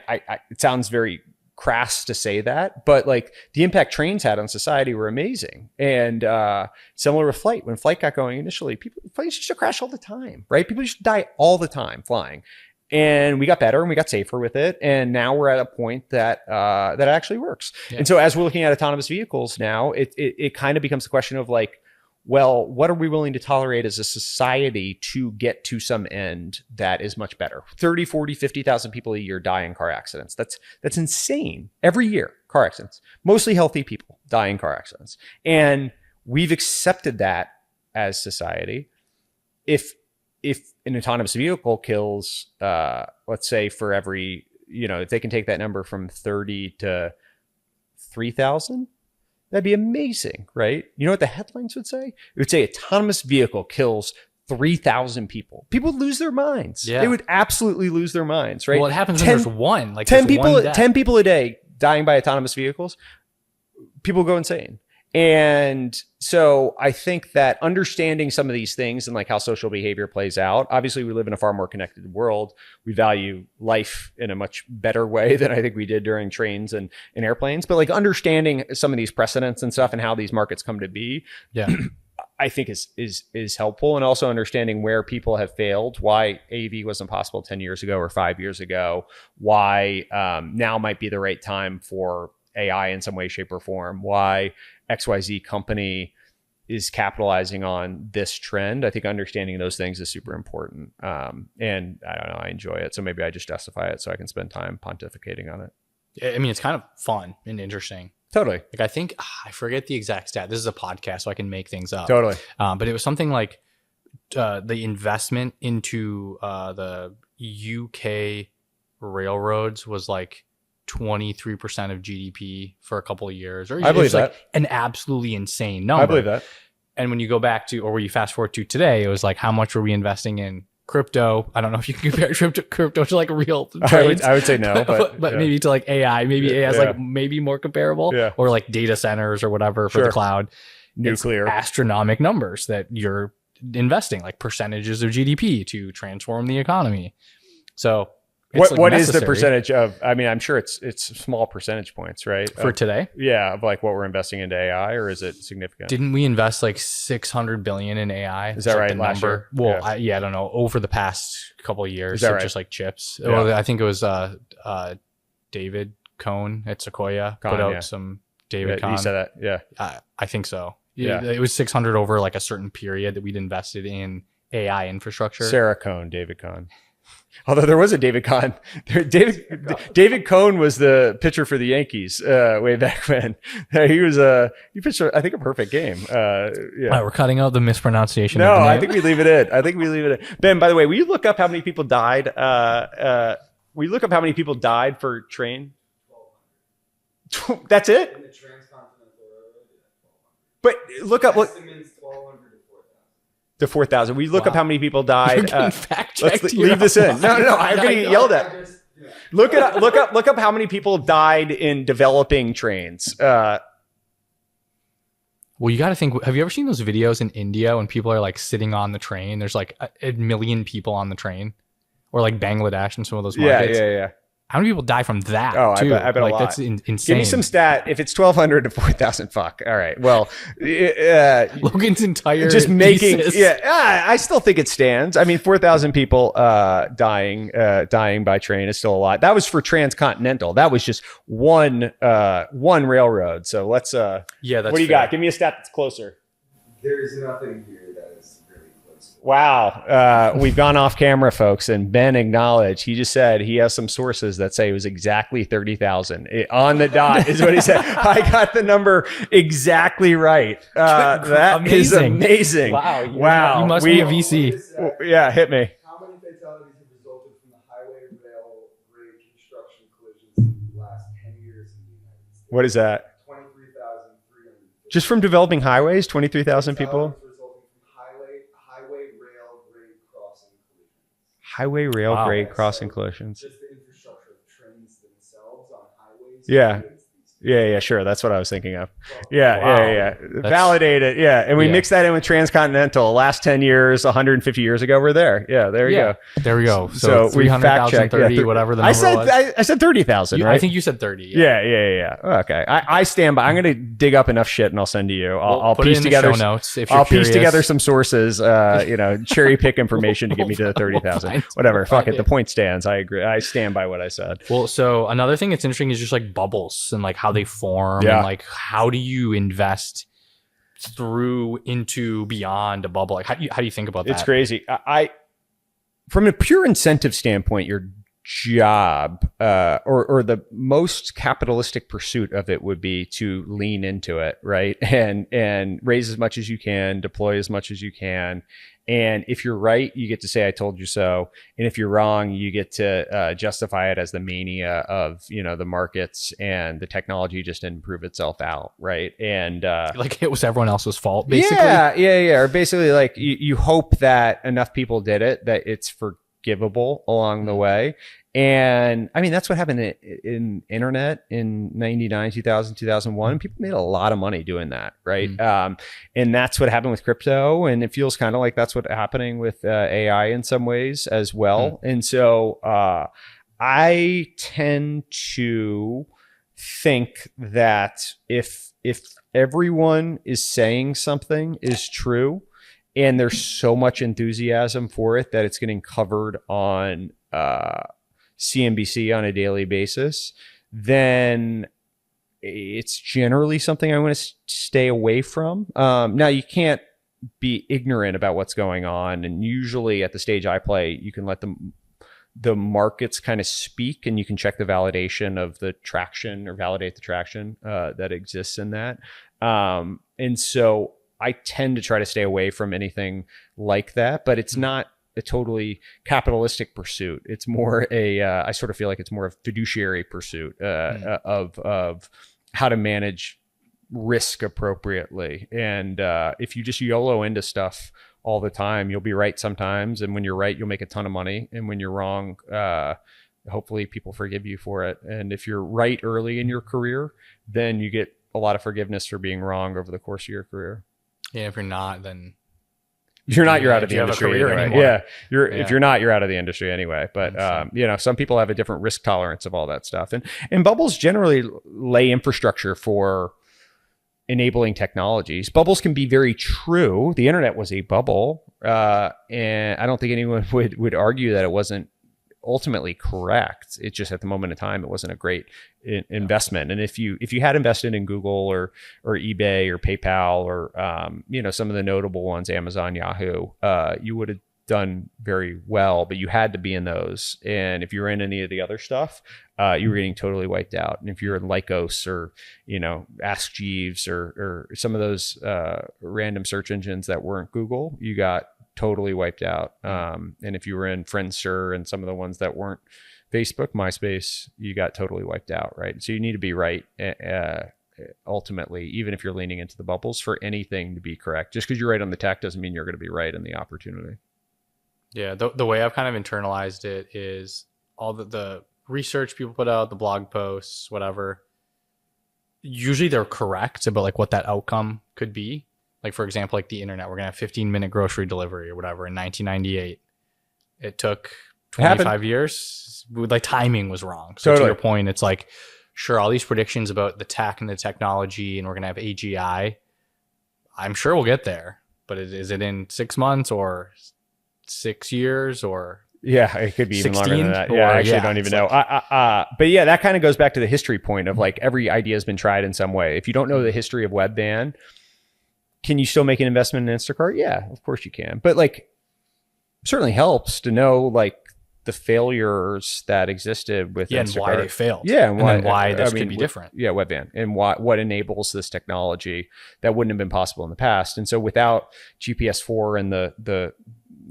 it sounds very crass to say that, but like the impact trains had on society were amazing. And similar with flight. When flight got going initially, planes used to crash all the time, right? People used to die all the time flying. And we got better and we got safer with it. And now we're at a point that that actually works. Yeah. And so as we're looking at autonomous vehicles now, it kind of becomes the question of like, well, what are we willing to tolerate as a society to get to some end that is much better? 30, 40, 50,000 people a year die in car accidents. That's insane. Every year, car accidents. Mostly healthy people die in car accidents. And we've accepted that as society. If an autonomous vehicle kills, let's say for every, if they can take that number from 30 to 3,000, that'd be amazing, right? You know what the headlines would say? It would say autonomous vehicle kills 3,000 people. People would lose their minds. Yeah. They would absolutely lose their minds, right? Well, it happens when there's one. Like 10 people a day dying by autonomous vehicles. People go insane. And so I think that understanding some of these things and like how social behavior plays out, obviously we live in a far more connected world. We value life in a much better way than I think we did during trains and airplanes. But like understanding some of these precedents and stuff and how these markets come to be, yeah, I think is helpful. And also understanding where people have failed, why AV wasn't possible 10 years ago or 5 years ago, why now might be the right time for AI in some way, shape, or form, why XYZ company is capitalizing on this trend. I think understanding those things is super important. And I don't know, I enjoy it. So maybe I just justify it so I can spend time pontificating on it. I mean, it's kind of fun and interesting. Totally. Like I think, I forget the exact stat. This is a podcast, so I can make things up. Totally. But it was something like the investment into the UK railroads was like 23% of GDP for a couple of years, or I believe that. Like an absolutely insane number. I believe that. And when you go back to, or where you fast forward to today, it was like, how much were we investing in crypto? I don't know if you can compare crypto to like real trades. I would say no, but yeah. Maybe to like AI. Maybe AI is like maybe more comparable, or like data centers or whatever for the cloud. Nuclear. It's astronomic numbers that you're investing, like percentages of GDP to transform the economy. So. What is the percentage of, I mean, I'm sure it's small percentage points, right? For today? Yeah. Of like what we're investing into AI, or is it significant? Didn't we invest like 600 billion in AI? Is that right? Last year? Well, I don't know. Over the past couple of years, is that right? Just like chips. Yeah. Well, I think it was David Cohn at Sequoia put out some David Cohn. He said that. Yeah. I think so. Yeah. It was 600 over like a certain period that we'd invested in AI infrastructure. Sarah Cohn, David Cohn. Although there was a David Cohn. David Cohn was the pitcher for the Yankees way back when. He pitched, I think, a perfect game. Yeah. We're cutting out the mispronunciation. No, of the name. I think we leave it in. Ben, by the way, will you look up how many people died? Will you look up how many people died for train? 1,200. That's it? In the transcontinental railroad, 1,200. But look up. Estimates 1,200 to 4,000. We look up how many people died. Let's leave this in. No. I'm going to get yelled at. Look up how many people died in developing trains. Well, you got to think. Have you ever seen those videos in India when people are like sitting on the train? There's like a million people on the train, or like Bangladesh and some of those markets. Yeah. How many people die from that? Oh, too? I bet like, a lot. That's insane. Give me some stat. If it's 1,200 to 4,000, fuck. All right. Well, Logan's entire just making. thesis. Yeah, I still think it stands. I mean, 4,000 people dying by train is still a lot. That was for transcontinental. That was just one railroad. So let's. That's what do you got? Give me a stat that's closer. There is nothing here that is really close. Wow. We've gone off camera, folks, and Ben acknowledged. He just said he has some sources that say it was exactly 30,000 on the dot is what he said. I got the number exactly right. That is amazing. Wow. You must be a VC. Yeah, hit me. How many fatalities have resulted from the highway rail grade construction collisions in the last 10 years in the United States? What is that? 23,300. Just from developing highways, 23,000 people? Highway rail grade crossing collisions. Highway rail grade crossing collisions. Just the infrastructure of trains themselves on highways. Yeah. Yeah, sure. That's what I was thinking of. Yeah. Validate it. Yeah. And we mix that in with transcontinental. Last 10 years, 150 years ago, we're there. Yeah, there you go. There we go. So 300,000, 30, whatever the number was. I said 30,000, right? I think you said 30. Yeah. Okay. I stand by. I'm going to dig up enough shit and I'll send to you. I'll put piece it in together the show notes if you're I'll curious. piece together some sources, cherry pick information to get me to the 30,000. Whatever. Fuck it. The point stands. I agree. I stand by what I said. Well, so another thing that's interesting is just like bubbles and like how they form and like how do you invest through into beyond a bubble? Like how do you think about that? It's crazy. I from a pure incentive standpoint, your job or the most capitalistic pursuit of it would be to lean into it, right? And raise as much as you can, deploy as much as you can. And if you're right, you get to say, I told you so. And if you're wrong, you get to justify it as the mania of, the markets and the technology just didn't prove itself out. Right. And like it was everyone else's fault, basically. Yeah. Or basically like you hope that enough people did it, that it's forgivable along the way. And I mean, that's what happened in internet in 99, 2000, 2001. People made a lot of money doing that. Right. And that's what happened with crypto. And it feels kind of like that's what's happening with AI in some ways as well. And so I tend to think that if everyone is saying something is true and there's so much enthusiasm for it that it's getting covered on CNBC on a daily basis, then it's generally something I want to stay away from. Now, you can't be ignorant about what's going on. And usually at the stage I play, you can let the markets kind of speak and you can check the validation of the traction or validate the traction that exists in that. And so I tend to try to stay away from anything like that, but it's not a totally capitalistic pursuit. It's more I sort of feel like it's more a fiduciary pursuit of how to manage risk appropriately. And if you just YOLO into stuff all the time, you'll be right sometimes. And when you're right, you'll make a ton of money. And when you're wrong, hopefully people forgive you for it. And if you're right early in your career, then you get a lot of forgiveness for being wrong over the course of your career. Yeah, if you're not, then you're out of the industry anyway. If you're not, you're out of the industry anyway. But some people have a different risk tolerance of all that stuff. And bubbles generally lay infrastructure for enabling technologies. Bubbles can be very true. The internet was a bubble, and I don't think anyone would argue that it wasn't ultimately correct. It's just at the moment in time, it wasn't a great investment. And if you had invested in Google or eBay or PayPal or some of the notable ones, Amazon, Yahoo, you would have done very well, but you had to be in those. And if you were in any of the other stuff, you were getting totally wiped out. And if you're in Lycos or Ask Jeeves or some of those random search engines that weren't Google, you got totally wiped out. And if you were in Friendster and some of the ones that weren't Facebook, MySpace, you got totally wiped out, right? So you need to be right ultimately, even if you're leaning into the bubbles, for anything to be correct. Just because you're right on the tech doesn't mean you're going to be right in the opportunity. Yeah, the way I've kind of internalized it is all the research people put out, the blog posts, whatever, usually they're correct about like what that outcome could be. Like, for example, like the internet, we're going to have 15-minute grocery delivery or whatever in 1998. It took 25 years. Like, timing was wrong. So to your point, it's like, sure, all these predictions about the tech and the technology, and we're going to have AGI. I'm sure we'll get there. But is it in 6 months or 6 years or... Yeah, it could be even longer than that. Yeah, I actually don't even know. But yeah, that kind of goes back to the history point of like every idea has been tried in some way. If you don't know the history of Webvan, can you still make an investment in Instacart? Yeah, of course you can. But like, certainly helps to know like the failures that existed with Instacart. And why they failed. Yeah, and why this could be different. Yeah, Webvan, and what enables this technology that wouldn't have been possible in the past. And so without GPS4 and the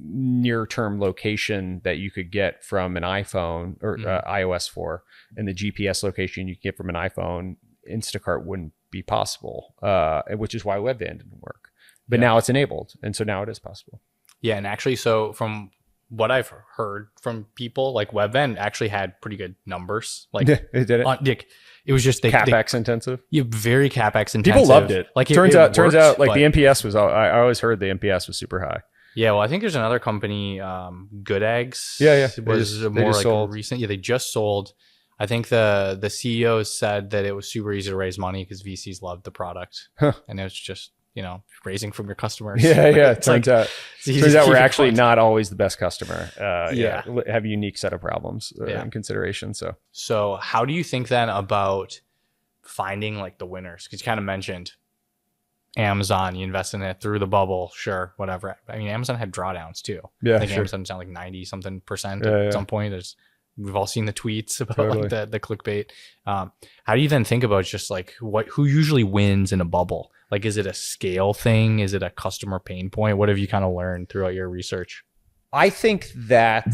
near-term location that you could get from an iPhone or iOS 4 and the GPS location you get from an iPhone, Instacart wouldn't be possible, which is why Webvan didn't work. But now it's enabled, and so now it is possible. Yeah, and actually, so from what I've heard from people, like Webvan actually had pretty good numbers. Like Yeah, it did it. Dick, it was just CapEx intensive. very CapEx intensive. People loved it. Like turns out like but, the NPS was. I always heard the NPS was super high. Yeah, well, I think there's another company, Good Eggs. Yeah. Was more like recent. Yeah, they just sold. I think the CEO said that it was super easy to raise money because VCs loved the product, and it was just raising from your customers. Yeah. Turns out we're actually point. not always the best customer. Have a unique set of problems in consideration. So how do you think then about finding like the winners? Because you kind of mentioned Amazon, you invest in it through the bubble, sure, whatever. I mean, Amazon had drawdowns too. Yeah, I think Amazon's down like 90-something% at some point. We've all seen the tweets about like the clickbait. How do you then think about just like who usually wins in a bubble? Like, is it a scale thing? Is it a customer pain point? What have you kind of learned throughout your research? I think that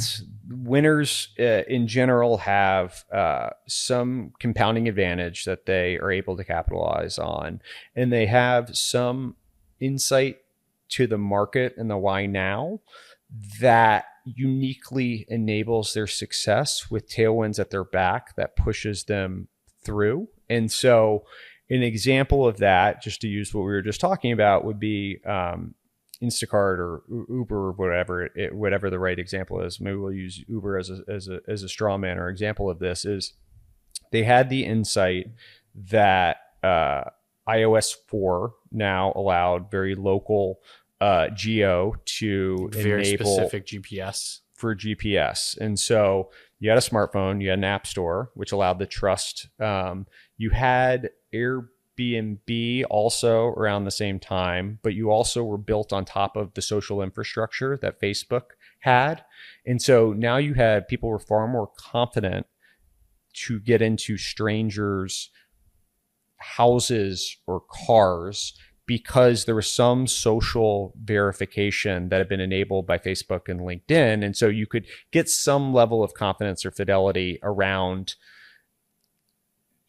winners in general have some compounding advantage that they are able to capitalize on, and they have some insight to the market and the why now that uniquely enables their success with tailwinds at their back that pushes them through. And so an example of that, just to use what we were just talking about, would be Instacart or Uber or whatever the right example is. Maybe we'll use Uber as a straw man or example of this. Is they had the insight that iOS 4 now allowed very local geo to very enable specific GPS for GPS. And so you had a smartphone, you had an app store, which allowed the trust. You had Airbnb also around the same time, but you also were built on top of the social infrastructure that Facebook had. And so now you had people were far more confident to get into strangers' houses or cars because there was some social verification that had been enabled by Facebook and LinkedIn. And so you could get some level of confidence or fidelity around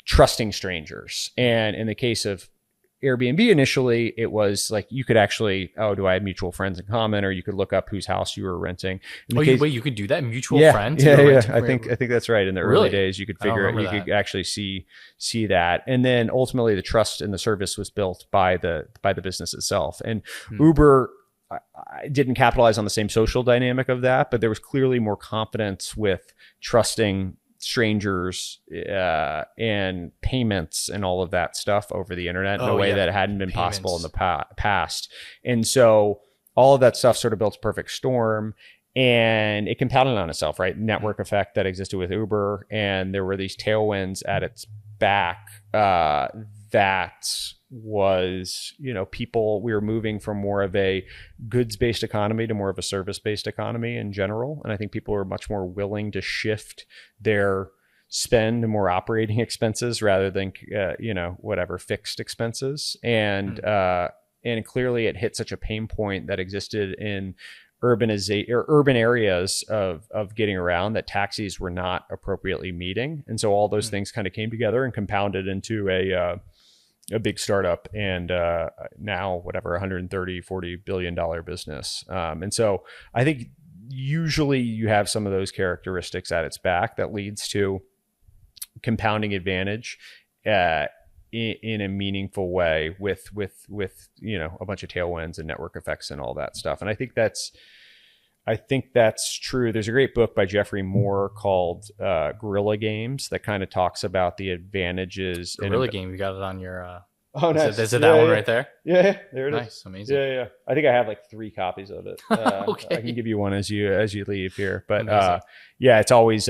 trusting strangers. And in the case of Airbnb, initially, it was like you could actually, do I have mutual friends in common? Or you could look up whose house you were renting. Wait, you could do that? Mutual friends? Yeah. I think that's right. In the early Really? days, you could could actually see that. And then ultimately the trust in the service was built by the business itself. And Uber didn't capitalize on the same social dynamic of that, but there was clearly more confidence with trusting strangers and payments and all of that stuff over the internet in a way that hadn't been possible in the past. And so all of that stuff sort of built a perfect storm, and it compounded on itself, right? Network effect that existed with Uber, and there were these tailwinds at its back that was, people, we were moving from more of a goods-based economy to more of a service-based economy in general. And I think people are much more willing to shift their spend to more operating expenses rather than, whatever fixed expenses. And clearly it hit such a pain point that existed in urban areas of getting around that taxis were not appropriately meeting. And so all those things kind of came together and compounded into a big startup, and now whatever, $130-40 billion business. And so I think usually you have some of those characteristics at its back that leads to compounding advantage in a meaningful way with a bunch of tailwinds and network effects and all that stuff. And I think that's true. There's a great book by Jeffrey Moore called Guerrilla Games that kind of talks about the advantages. Guerrilla Game, you got it on your... Oh, nice. Is it that one right there? Yeah, there it is. Nice, amazing. Yeah. I think I have like 3 copies of it. Okay. I can give you one as you leave here. But it's always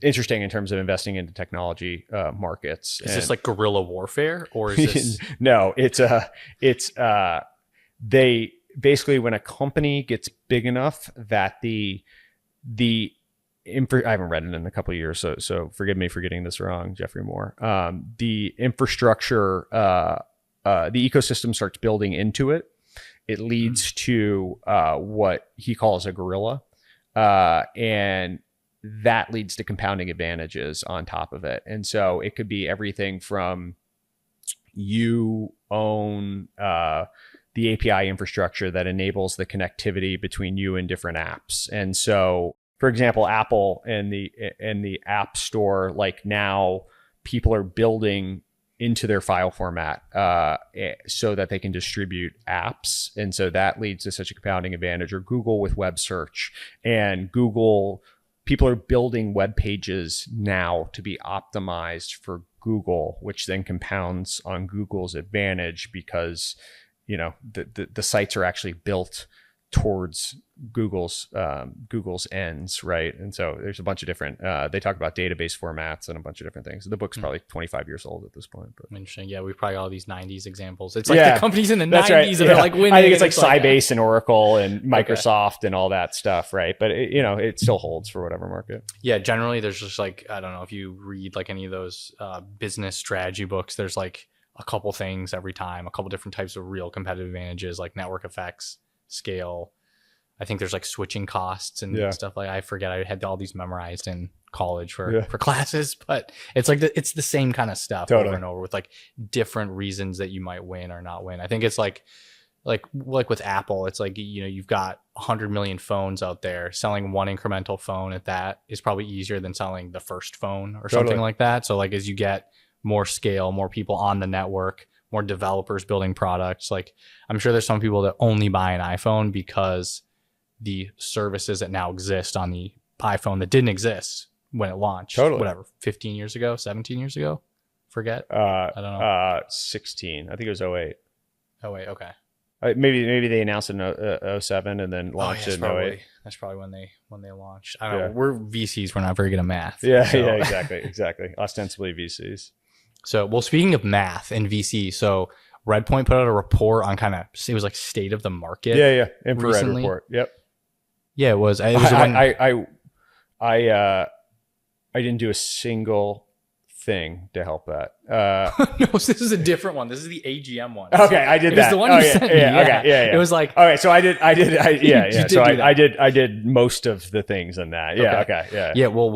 interesting in terms of investing into technology markets. Is this like guerrilla warfare, or is this? No, they basically, when a company gets big enough that I haven't read it in a couple of years, so forgive me for getting this wrong, Jeffrey Moore. The infrastructure, the ecosystem starts building into it. It leads to what he calls a guerrilla, and that leads to compounding advantages on top of it. And so it could be everything from you own the API infrastructure that enables the connectivity between you and different apps. And so, for example, Apple and the App Store, like now people are building into their file format so that they can distribute apps. And so that leads to such a compounding advantage. Or Google with web search, and people are building web pages now to be optimized for Google, which then compounds on Google's advantage because, you know, the sites are actually built towards Google's ends, right? And so there's a bunch of different, they talk about database formats and a bunch of different things. The book's probably 25 years old at this point. But. Interesting. Yeah, we've probably got all these 90s examples. It's like the companies in the 90s right. that are like winning. I think it's like Sybase and Oracle and Microsoft Okay. and all that stuff, right? But it still holds for whatever market. Yeah, generally there's just like, I don't know if you read like any of those business strategy books, there's like a couple things every time, a couple different types of real competitive advantages like network effects, scale. I think there's like switching costs and stuff like I forget. I had all these memorized in college for classes, but it's like it's the same kind of stuff over and over with like different reasons that you might win or not win. I think it's like with Apple, it's like, you know, you've got 100 million phones out there. Selling one incremental phone at that is probably easier than selling the first phone or something like that. So like as you get more scale, more people on the network, more developers building products, like I'm sure there's some people that only buy an iPhone because the services that now exist on the iPhone that didn't exist when it launched, whatever, 15 years ago, 17 years ago, forget. I don't know. 16. I think it was 08. Oh wait, okay. Maybe they announced it in 07 and then launched it in 08. That's probably when they launched. I don't know. We're VCs. We're not very good at math. Yeah, exactly. Ostensibly VCs. So, well, speaking of math and VC, so Redpoint put out a report on kind of, it was like state of the market. Yeah. Infrared recently. report. Yep. Yeah, it was. I didn't do a single thing to help that. No, so this is a different one. This is the AGM one. Okay, I did that. It was the one you sent me. Okay. It was like, okay, so I did. So I did most of the things in that. Yeah. Okay. Yeah. Well,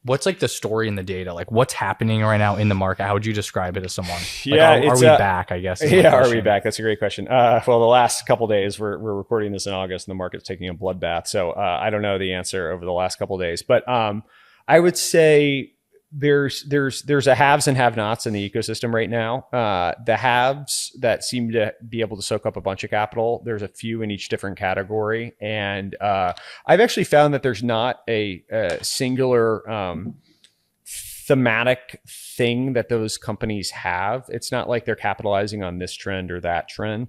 what's like the story in the data? Like what's happening right now in the market? How would you describe it to someone? Like, are we back? I guess. Are we back? That's a great question. Well, the last couple of days, we're recording this in August, and the market's taking a bloodbath. So I don't know the answer over the last couple of days, but I would say there's a haves and have-nots in the ecosystem right now. The haves that seem to be able to soak up a bunch of capital, there's a few in each different category. And I've actually found that there's not a singular thematic thing that those companies have. It's not like they're capitalizing on this trend or that trend.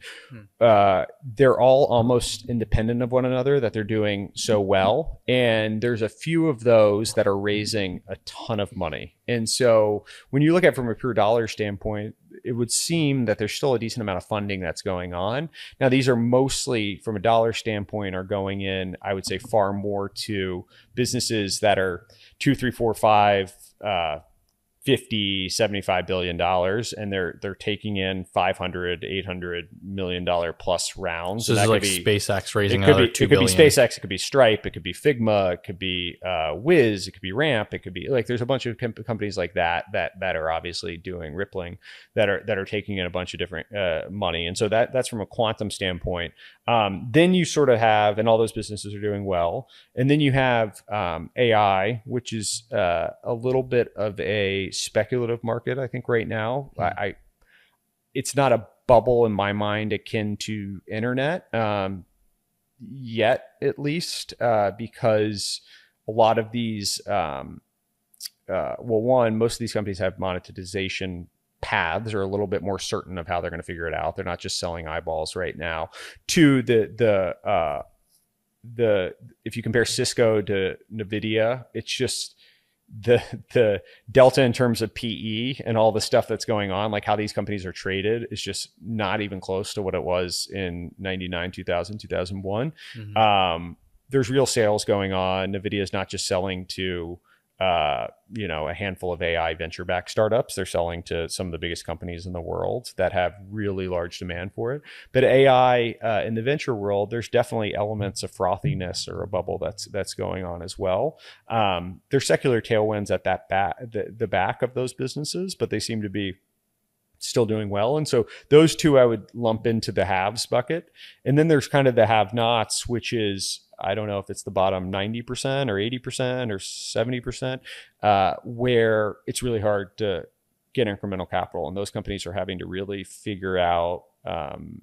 They're all almost independent of one another, that they're doing so well. And there's a few of those that are raising a ton of money. And so when you look at it from a pure dollar standpoint, it would seem that there's still a decent amount of funding that's going on. Now, these are mostly, from a dollar standpoint, are going in, I would say, far more to businesses that are 2, 3, 4, 5, 50, $75 billion, and they're taking in $500, $800 million plus rounds. So this is like SpaceX raising another $2 billion. It could be SpaceX, it could be Stripe, it could be Figma, it could be Wiz, it could be Ramp, it could be like there's a bunch of companies like that are obviously doing rippling that are taking in a bunch of different money, and so that's from a quantum standpoint. Then you sort of have, and all those businesses are doing well, and then you have AI, which is a little bit of a speculative market, I think, right now. It's not a bubble in my mind akin to internet yet, at least, because a lot of these, one, most of these companies have monetization paths are a little bit more certain of how they're going to figure it out. They're not just selling eyeballs right now. Two, if you compare Cisco to NVIDIA, it's just the delta in terms of PE and all the stuff that's going on, like how these companies are traded, is just not even close to what it was in 99, 2000, 2001. Mm-hmm. There's real sales going on. NVIDIA is not just selling to a handful of AI venture-backed startups. They're selling to some of the biggest companies in the world that have really large demand for it. But AI in the venture world, there's definitely elements of frothiness or a bubble that's going on as well. There's secular tailwinds at the back of those businesses, but they seem to be still doing well. And so those two I would lump into the haves bucket. And then there's kind of the have-nots, which is, I don't know if it's the bottom 90% or 80% or 70%, where it's really hard to get incremental capital. And those companies are having to really figure out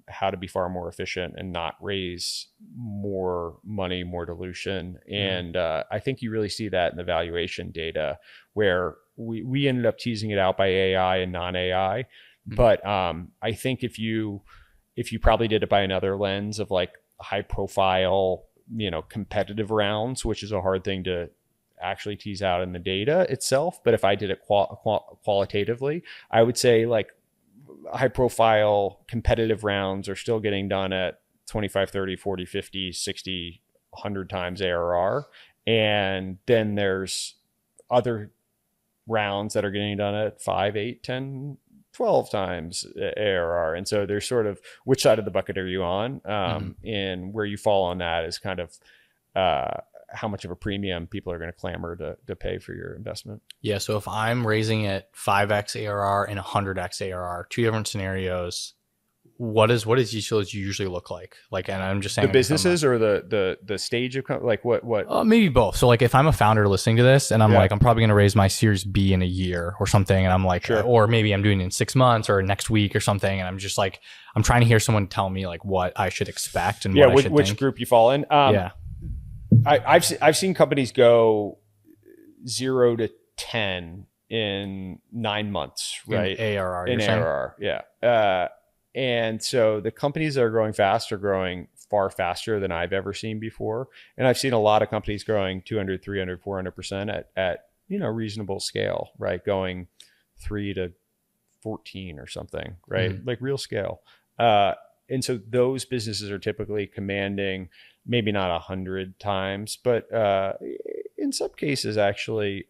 how to be far more efficient and not raise more money, more dilution. And I think you really see that in the valuation data, where we ended up teasing it out by AI and non-AI. But I think if you probably did it by another lens of like high profile, competitive rounds, which is a hard thing to actually tease out in the data itself. But if I did it qualitatively, I would say like high profile competitive rounds are still getting done at 25, 30, 40, 50, 60, 100 times ARR. And then there's other rounds that are getting done at 5, 8, 10, 12 times ARR. And so there's sort of, which side of the bucket are you on? And where you fall on that is kind of how much of a premium people are going to clamor to pay for your investment. Yeah. So if I'm raising at 5x ARR and 100x ARR, two different scenarios, what does each of those usually look like? Like, and I'm just saying the businesses or the stage of like what? Maybe both. So like if I'm a founder listening to this and I'm like, I'm probably going to raise my Series B in a year or something. And I'm like, or maybe I'm doing it in 6 months or next week or something. And I'm just like, I'm trying to hear someone tell me like what I should expect and what I should which think. Group you fall in. I've seen companies go 0 to 10 in 9 months, right? In ARR. In ARR, yeah. And so the companies that are growing fast are growing far faster than I've ever seen before. And I've seen a lot of companies growing 200, 300, 400% at reasonable scale, right? Going 3 to 14 or something, right? Like real scale. And so those businesses are typically commanding maybe not 100 times, but in some cases, actually,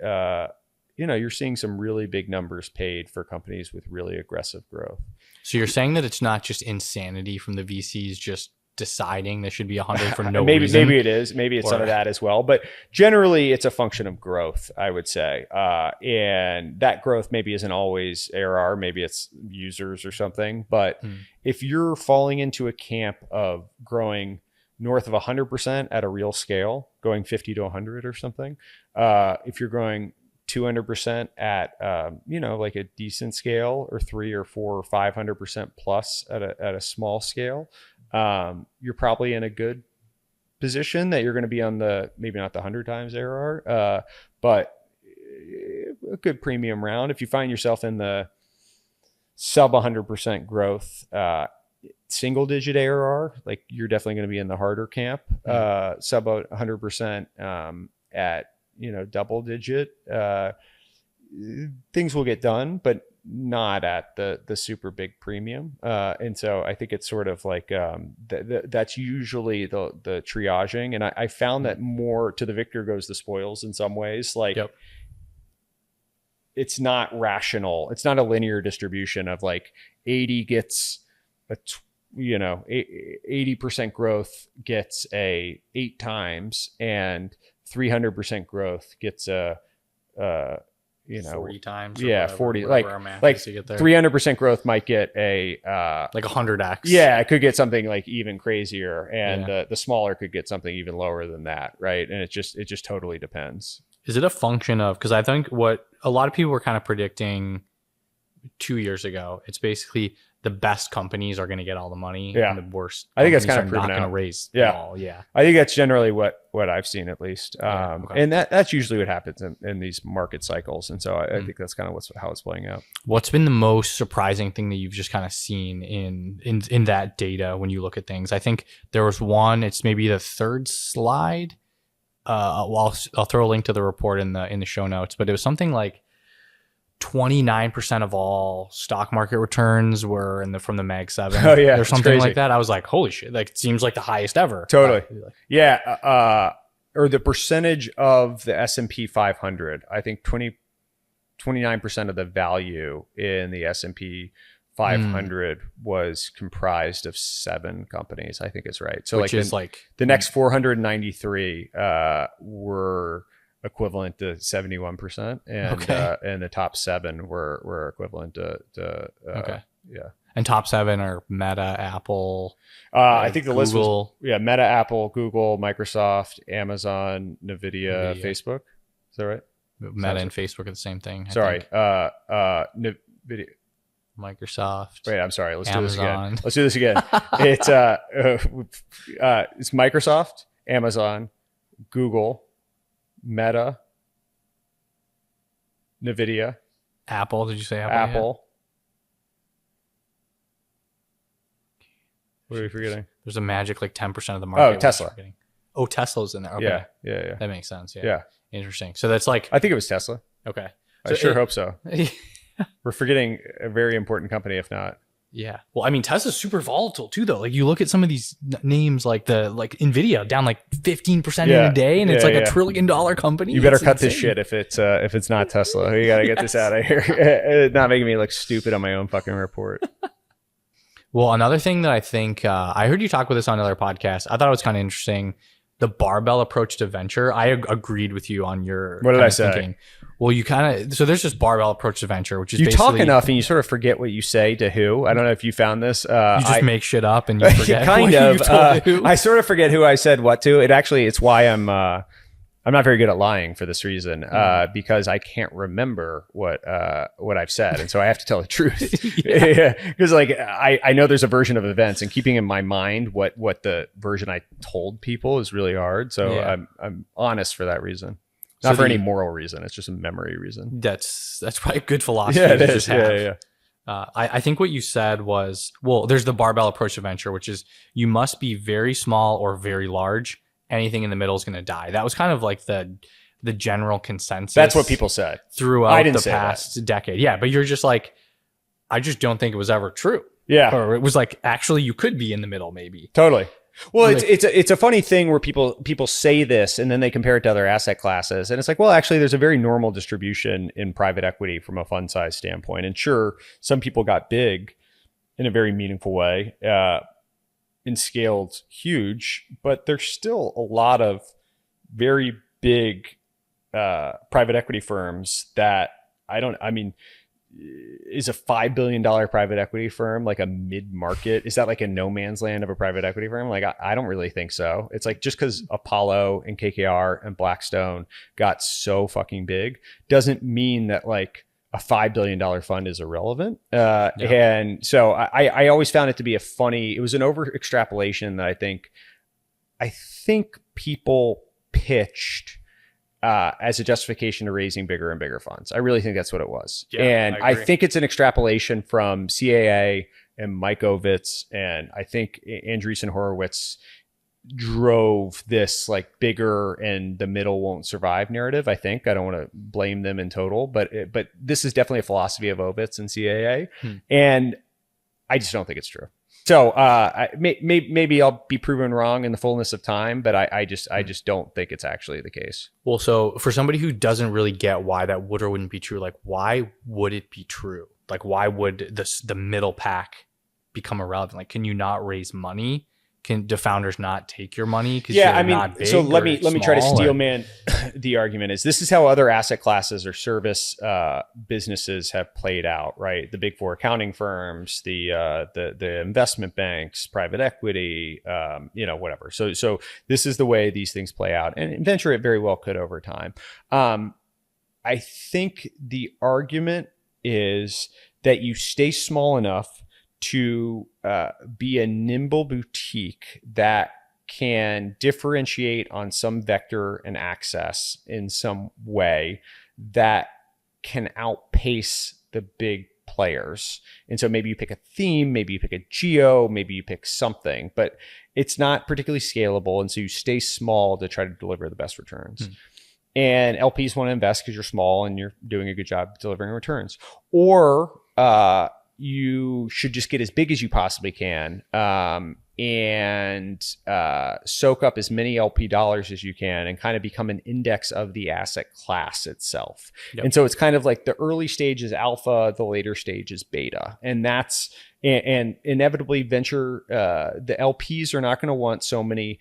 you're seeing some really big numbers paid for companies with really aggressive growth. So you're saying that it's not just insanity from the VCs just deciding there should be 100 for no maybe, reason? Maybe it is. Maybe it's some of that as well. But generally, it's a function of growth, I would say. And that growth maybe isn't always ARR. Maybe it's users or something. But if you're falling into a camp of growing north of 100% at a real scale, going 50 to 100 or something, if you're growing 200% at like a decent scale, or 3 or 4 or 500% plus at a small scale, you're probably in a good position that you're going to be on the, maybe not the 100 times ARR, but a good premium round. If you find yourself in the sub 100% growth, single digit ARR, like you're definitely going to be in the harder camp. Sub 100% at double digit, things will get done, but not at the super big premium. And so I think it's sort of like that's usually the triaging. And I found that more to the victor goes the spoils in some ways. Like it's not rational. It's not a linear distribution of like 80 gets a 80% growth gets a 8 times, and 300% growth gets a 40 times. Yeah, 40. Like 300% growth might get a like 100x. Yeah, it could get something like even crazier, and the smaller could get something even lower than that, right? And it just totally depends. Is it a function of, because I think what a lot of people were kind of predicting 2 years ago, it's basically the best companies are going to get all the money, and the worst, I think that's kind of not going to raise all. I think that's generally what I've seen, at least. And that's usually what happens in these market cycles. And so I think that's kind of how it's playing out. What's been the most surprising thing that you've just kind of seen in that data when you look at things? I think there was one, it's maybe the third slide. I'll throw a link to the report in the show notes, but it was something like 29% of all stock market returns were from the Mag 7. Oh yeah, or something like that. I was like, holy shit! Like, it seems like the highest ever. Totally. Or the percentage of the S&P 500. I think 29% of the value in the S&P 500 was comprised of 7 companies. I think is right. So which is like the next 493 were equivalent to 71%, and the top 7 were equivalent to yeah. And top 7 are Meta, Apple. I think the Google. list was Meta, Apple, Google, Microsoft, Amazon, Nvidia, Facebook. Is that right? Meta and Facebook are the same thing. Sorry, Nvidia. Microsoft. Wait, I'm sorry. Let's Amazon. do this again. It's Microsoft, Amazon, Google, Meta, Nvidia, Apple. Did you say Apple? Apple. What are we forgetting? There's a magic like 10% of the market. Oh, Tesla. Oh, Tesla's in there. Okay. Yeah. That makes sense. Yeah. Yeah. Interesting. So that's like, I think it was Tesla. okay. I sure hope so. We're forgetting a very important company, if not. Yeah. Well, I mean, Tesla's super volatile too, though. Like you look at some of these names, like Nvidia down like 15% in a day, and it's like $1 trillion company. You better it's cut insane. this shit if it's not Tesla. You got to get this out of here. Not making me look stupid on my own fucking report. Well, another thing that I think I heard you talk with this on another podcast. I thought it was kind of interesting. The barbell approach to venture. I agreed with you on your. What did I say? Thinking. Well, you so there's this barbell approach to venture, which is you basically, talk enough and you sort of forget what you say to who. I don't know if you found this. You just make shit up and you forget. Kind what of. you told who. I sort of forget who I said what to. It's why I'm not very good at lying for this reason, because I can't remember what I've said, and so I have to tell the truth. Because like I know there's a version of events, and keeping in my mind what the version I told people is really hard. So I'm honest for that reason, not for any moral reason. It's just a memory reason. That's probably a good philosophy. Yeah, it to is. just have. Yeah. I think what you said was, well, there's the barbell approach to venture, which is you must be very small or very large. Anything in the middle is going to die. That was kind of like the general consensus. That's what people said throughout the past decade. Yeah, but you're just like, I just don't think it was ever true. Yeah, or it was like actually you could be in the middle, maybe. Totally. Well, like, it's a funny thing where people say this and then they compare it to other asset classes, and it's like, well, actually, there's a very normal distribution in private equity from a fund size standpoint. And sure, some people got big in a very meaningful way. And scaled huge, but there's still a lot of very big private equity firms that is a $5 billion private equity firm like a mid-market? Is that like a no man's land of a private equity firm? Like, I don't really think so. It's like just because Apollo and KKR and Blackstone got so fucking big doesn't mean that like a $5 billion fund is irrelevant. And so I always found it to be it was an over extrapolation that I think people pitched as a justification to raising bigger and bigger funds. I really think that's what it was. Yeah, and I think it's an extrapolation from CAA and Mike Ovitz. And I think Andreessen Horowitz drove this like bigger and the middle won't survive narrative. I don't want to blame them in total, but this is definitely a philosophy of Ovitz and CAA. And I just don't think it's true. So maybe I'll be proven wrong in the fullness of time, but I just don't think it's actually the case. Well, so for somebody who doesn't really get why that would or wouldn't be true, like why would it be true? Like why would the middle pack become irrelevant? Like, can you not raise money? Do founders not take your money? Not big, so let me try to steel man the argument. This is how other asset classes or service businesses have played out, right? The big four accounting firms, the investment banks, private equity, whatever. So this is the way these things play out, and in venture it very well could over time. I think the argument is that you stay small enough to be a nimble boutique that can differentiate on some vector and access in some way that can outpace the big players. And so maybe you pick a theme, maybe you pick a geo, maybe you pick something, but it's not particularly scalable. And so you stay small to try to deliver the best returns. And LPs want to invest because you're small and you're doing a good job delivering returns. Or you should just get as big as you possibly can and soak up as many LP dollars as you can and kind of become an index of the asset class itself. Yep. And so it's kind of like the early stage is alpha, the later stage is beta. And that's, and inevitably venture, the LPs are not going to want so many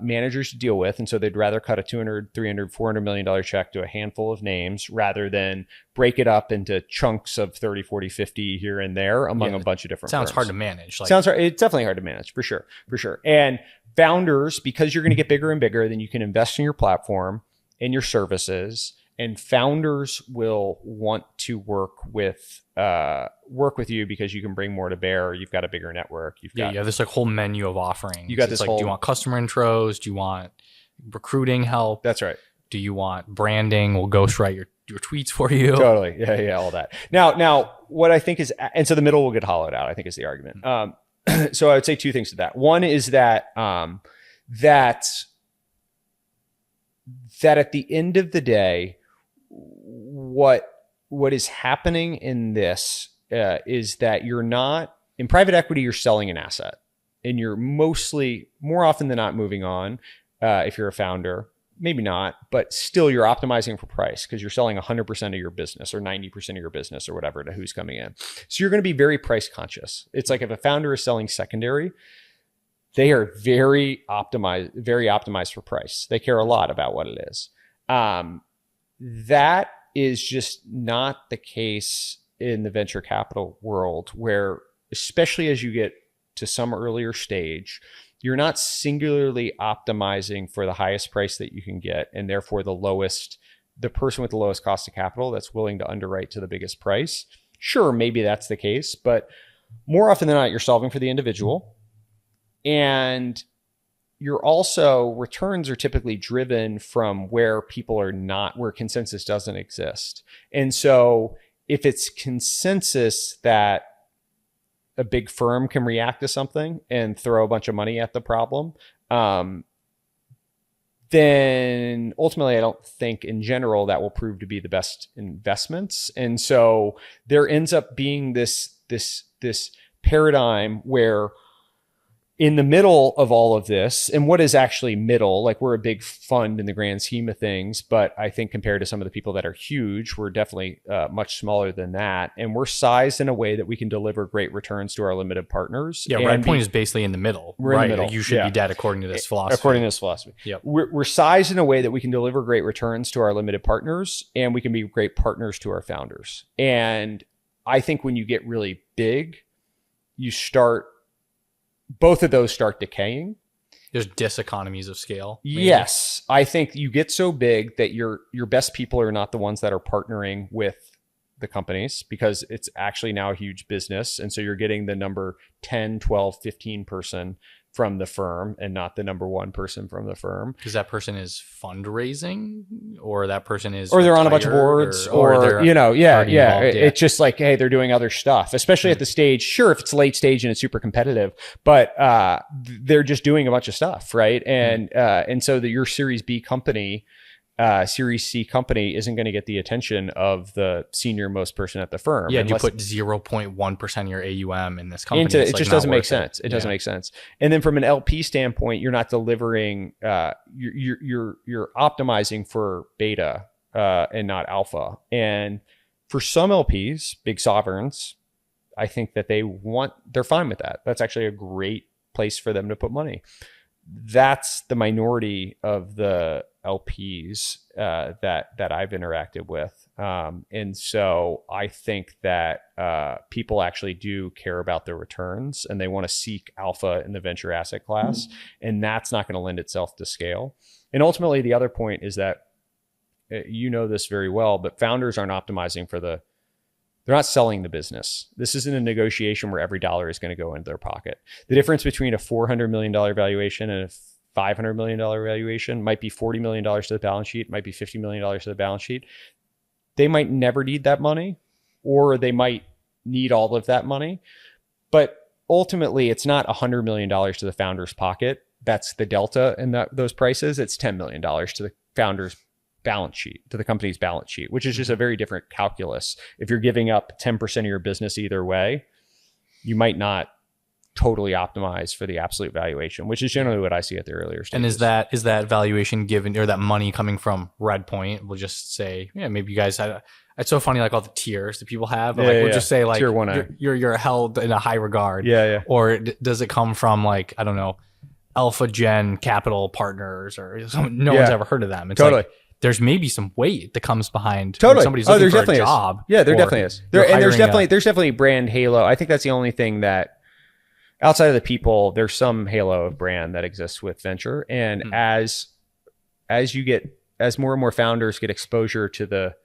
managers to deal with. And so they'd rather cut a 200, 300, $400 million check to a handful of names rather than break it up into chunks of 30, 40, 50 here and there among a bunch of different Sounds firms. hard to manage. Sounds hard. It's definitely hard to manage for sure. And founders, because you're going to get bigger and bigger, then you can invest in your platform and your services, and founders will want to work with you because you can bring more to bear. You've got a bigger network. You have this like whole menu of offerings. You got this like, do you want customer intros? Do you want recruiting help? That's right. Do you want branding? We'll ghostwrite your tweets for you. Totally. Yeah, all that. Now, what I think is, and so the middle will get hollowed out, I think is the argument. So I would say two things to that. One is that that at the end of the day, what is happening in this is that you're not in private equity. You're selling an asset, and you're more often than not moving on. If you're a founder, maybe not, but still you're optimizing for price because you're selling 100% of your business or 90% of your business or whatever to who's coming in. So you're going to be very price conscious. It's like if a founder is selling secondary, they are very optimized for price. They care a lot about what it is. That is just not the case in the venture capital world, where especially as you get to some earlier stage, you're not singularly optimizing for the highest price that you can get, and therefore the person with the lowest cost of capital that's willing to underwrite to the biggest price. Sure, maybe that's the case, but more often than not, you're solving for the individual. And you're also, returns are typically driven from where people are not, where consensus doesn't exist. And so if it's consensus that a big firm can react to something and throw a bunch of money at the problem, then ultimately I don't think in general that will prove to be the best investments. And so there ends up being this paradigm where in the middle of all of this, and what is actually middle, like we're a big fund in the grand scheme of things, but I think compared to some of the people that are huge, we're definitely much smaller than that. And we're sized in a way that we can deliver great returns to our limited partners. Yeah, Redpoint is basically in the middle. We're in the middle. You should be dead according to this philosophy. According to this philosophy. Yep. We're sized in a way that we can deliver great returns to our limited partners, and we can be great partners to our founders. And I think when you get really big, both of those start decaying. There's diseconomies of scale. Maybe. Yes. I think you get so big that your best people are not the ones that are partnering with the companies, because it's actually now a huge business. And so you're getting the number 10, 12, 15 person from the firm and not the number one person from the firm. Because that person is fundraising, or that person is, or they're on a bunch of boards, or It's just like, hey, they're doing other stuff, especially at the stage. Sure, if it's late stage and it's super competitive, but they're just doing a bunch of stuff, right? And so your Series B company, Series C company isn't going to get the attention of the senior most person at the firm. Yeah, you put 0.1% of your AUM in this company. It just doesn't make sense. It doesn't make sense. And then from an LP standpoint, you're not delivering. You're optimizing for beta and not alpha. And for some LPs, big sovereigns, I think that they're fine with that. That's actually a great place for them to put money. That's the minority of the LPs that I've interacted with. And so I think that people actually do care about their returns, and they want to seek alpha in the venture asset class. And that's not going to lend itself to scale. And ultimately, the other point is that, you know this very well, but founders aren't optimizing they're not selling the business. This isn't a negotiation where every dollar is going to go into their pocket. The difference between a $400 million valuation and a $500 million valuation might be $40 million to the balance sheet, might be $50 million to the balance sheet. They might never need that money, or they might need all of that money. But ultimately, it's not $100 million to the founder's pocket. That's the delta in those prices. It's $10 million to the founder's balance sheet, to the company's balance sheet, which is just a very different calculus. If you're giving up 10% of your business either way, you might not totally optimize for the absolute valuation, which is generally what I see at the earlier stages. And is that valuation given, or that money coming from Redpoint? We'll just say, yeah, maybe you guys had. It's so funny, like all the tiers that people have. But we'll just say, like, Tier 1A. You're held in a high regard. Yeah. Or does it come from, like, I don't know, Alpha Gen Capital Partners or no Yeah. one's ever heard of them. It's Totally. like there's maybe some weight that comes behind Totally. when somebody's looking there's for a definitely job. is. Yeah, there or definitely is. you're And there's hiring definitely brand halo. I think that's the only thing that outside of the people, there's some halo of brand that exists with venture. And as more and more founders get exposure to the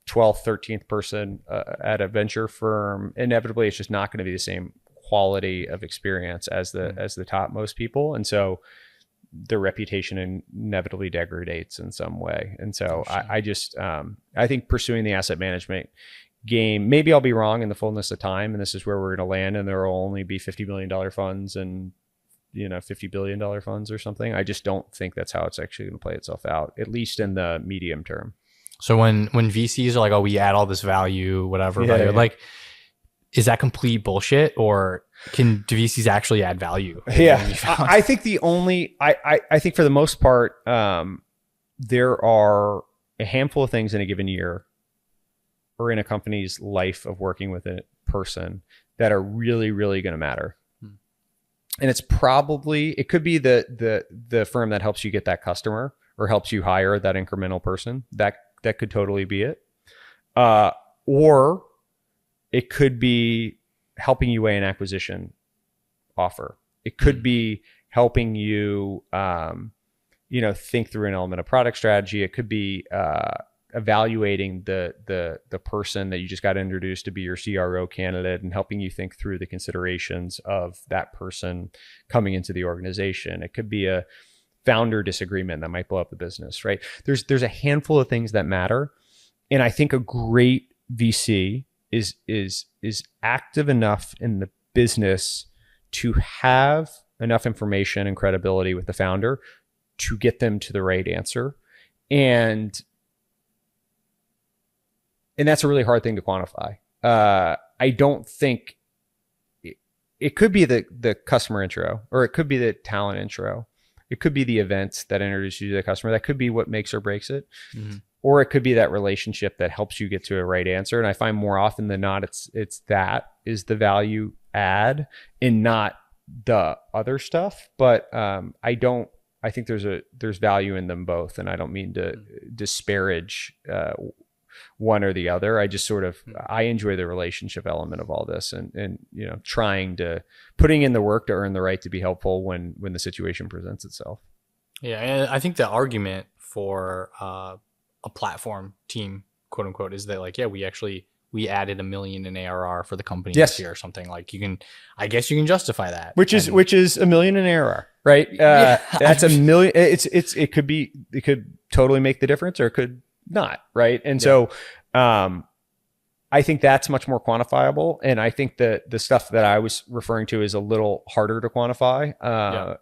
12th, 13th person at a venture firm, inevitably it's just not going to be the same quality of experience as the topmost people. And so their reputation inevitably degrades in some way. And so I think pursuing the asset management game, maybe I'll be wrong in the fullness of time, and this is where we're going to land, and there will only be $50 million funds and $50 billion funds or something. I just don't think that's how it's actually going to play itself out, at least in the medium term. So when VCs are like, oh, we add all this value, whatever, value, like, is that complete bullshit, or do VCs actually add value? Yeah, I think I think for the most part, there are a handful of things in a given year or in a company's life of working with a person that are really, really going to matter. And it could be the firm that helps you get that customer or helps you hire that incremental person. That could totally be it. Or it could be helping you weigh an acquisition offer. It could be helping you, think through an element of product strategy. It could be evaluating the person that you just got introduced to be your CRO candidate and helping you think through the considerations of that person coming into the organization. It could be a founder disagreement that might blow up the business, right? There's a handful of things that matter. And I think a great VC is active enough in the business to have enough information and credibility with the founder to get them to the right answer. And that's a really hard thing to quantify. I don't think it could be the customer intro, or it could be the talent intro. It could be the events that introduce you to the customer. That could be what makes or breaks it. Mm-hmm. Or it could be that relationship that helps you get to a right answer. And I find more often than not, it's that is the value add and not the other stuff. But I think there's value in them both. And I don't mean to disparage one or the other. I just I enjoy the relationship element of all this and putting in the work to earn the right to be helpful when the situation presents itself. Yeah. And I think the argument for a platform team, quote unquote, is that like, yeah, we added $1 million in ARR for the company this year or something. Like I guess you can justify that. Which is $1 million in ARR, right? That's $1 million. It could totally make the difference, or it could not, right? And so I think that's much more quantifiable. And I think the stuff that I was referring to is a little harder to quantify.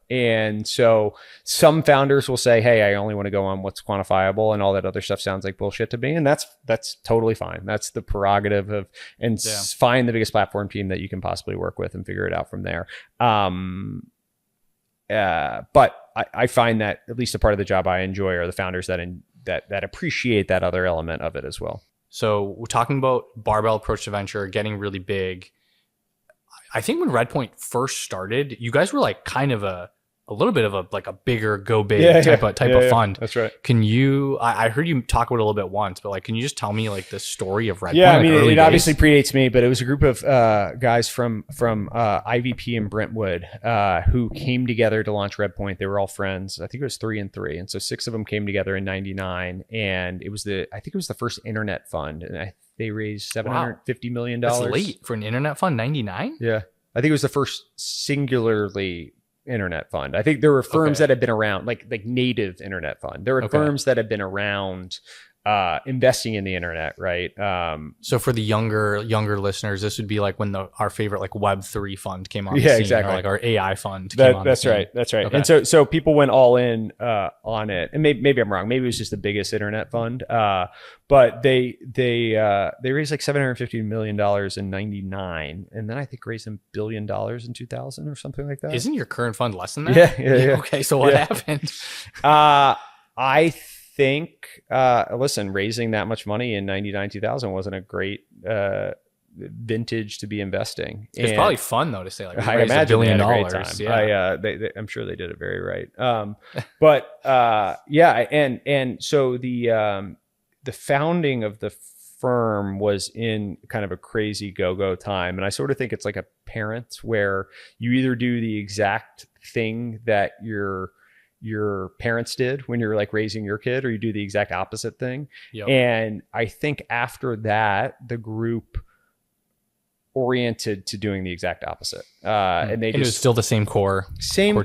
And so some founders will say, hey, I only want to go on what's quantifiable, and all that other stuff sounds like bullshit to me. And that's totally fine. That's the prerogative of, find the biggest platform team that you can possibly work with and figure it out from there. But I find that at least a part of the job I enjoy are the founders that appreciate that other element of it as well. So we're talking about barbell approach to venture, getting really big. I think when Redpoint first started, you guys were like kind of a little bit of a bigger go big type of fund. That's right. Can you, I heard you talk about it a little bit once, but like, can you just tell me like the story of Redpoint? Yeah, I mean, it obviously predates me, but it was a group of guys from IVP in Brentwood who came together to launch Redpoint. They were all friends. I think it was 3 and 3. And so 6 of them came together in 99. And I think it was the first internet fund. And they raised $750 million. That's late for an internet fund, 99? Yeah. I think it was the first singularly internet fund. I think there were firms that had been around, like native internet fund. There were firms that had been around investing in the internet, right? So for the younger listeners, this would be like when our favorite like Web3 fund came on the scene, exactly, or like our AI fund came on the scene. That's right. Okay. And so people went all in on it. And maybe I'm wrong. Maybe it was just the biggest internet fund. But they raised like $750 million in 99, and then I think raised $1 billion in 2000 or something like that. Isn't your current fund less than that? Yeah. Okay, so what happened? I think, listen, raising that much money in 99, 2000 wasn't a great vintage to be investing. It's probably fun though to say like, we I raised imagine $1 billion. they had a great time. Yeah. I'm sure they did it very right. And so the founding of the firm was in kind of a crazy go-go time. And I sort of think it's like a parent, where you either do the exact thing that your parents did when you're like raising your kid, or you do the exact opposite thing. Yep. And I think after that, the group oriented to doing the exact opposite. And it was still the same core.